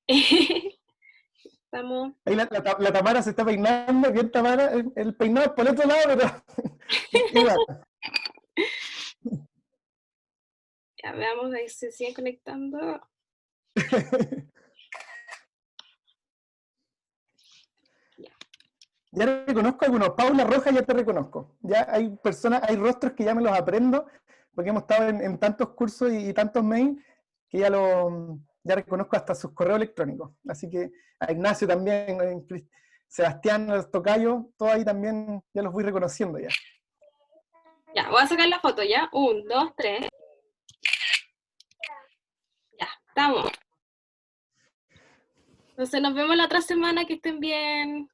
Speaker 2: Estamos...
Speaker 1: Ahí la Tamara se está peinando, bien Tamara, el peinado es por el otro lado, pero igual.
Speaker 2: Ya veamos, ahí se siguen conectando.
Speaker 1: Ya reconozco algunos. Paula Roja ya te reconozco. Ya hay personas, hay rostros que ya me los aprendo, porque hemos estado en tantos cursos y tantos mails, que ya reconozco hasta sus correos electrónicos. Así que a Ignacio también, Sebastián, los Tocayo, todos ahí también ya los voy reconociendo ya.
Speaker 2: Ya, voy a sacar la foto ya. 1, 2, 3. Ya, estamos. Entonces nos vemos la otra semana, que estén bien.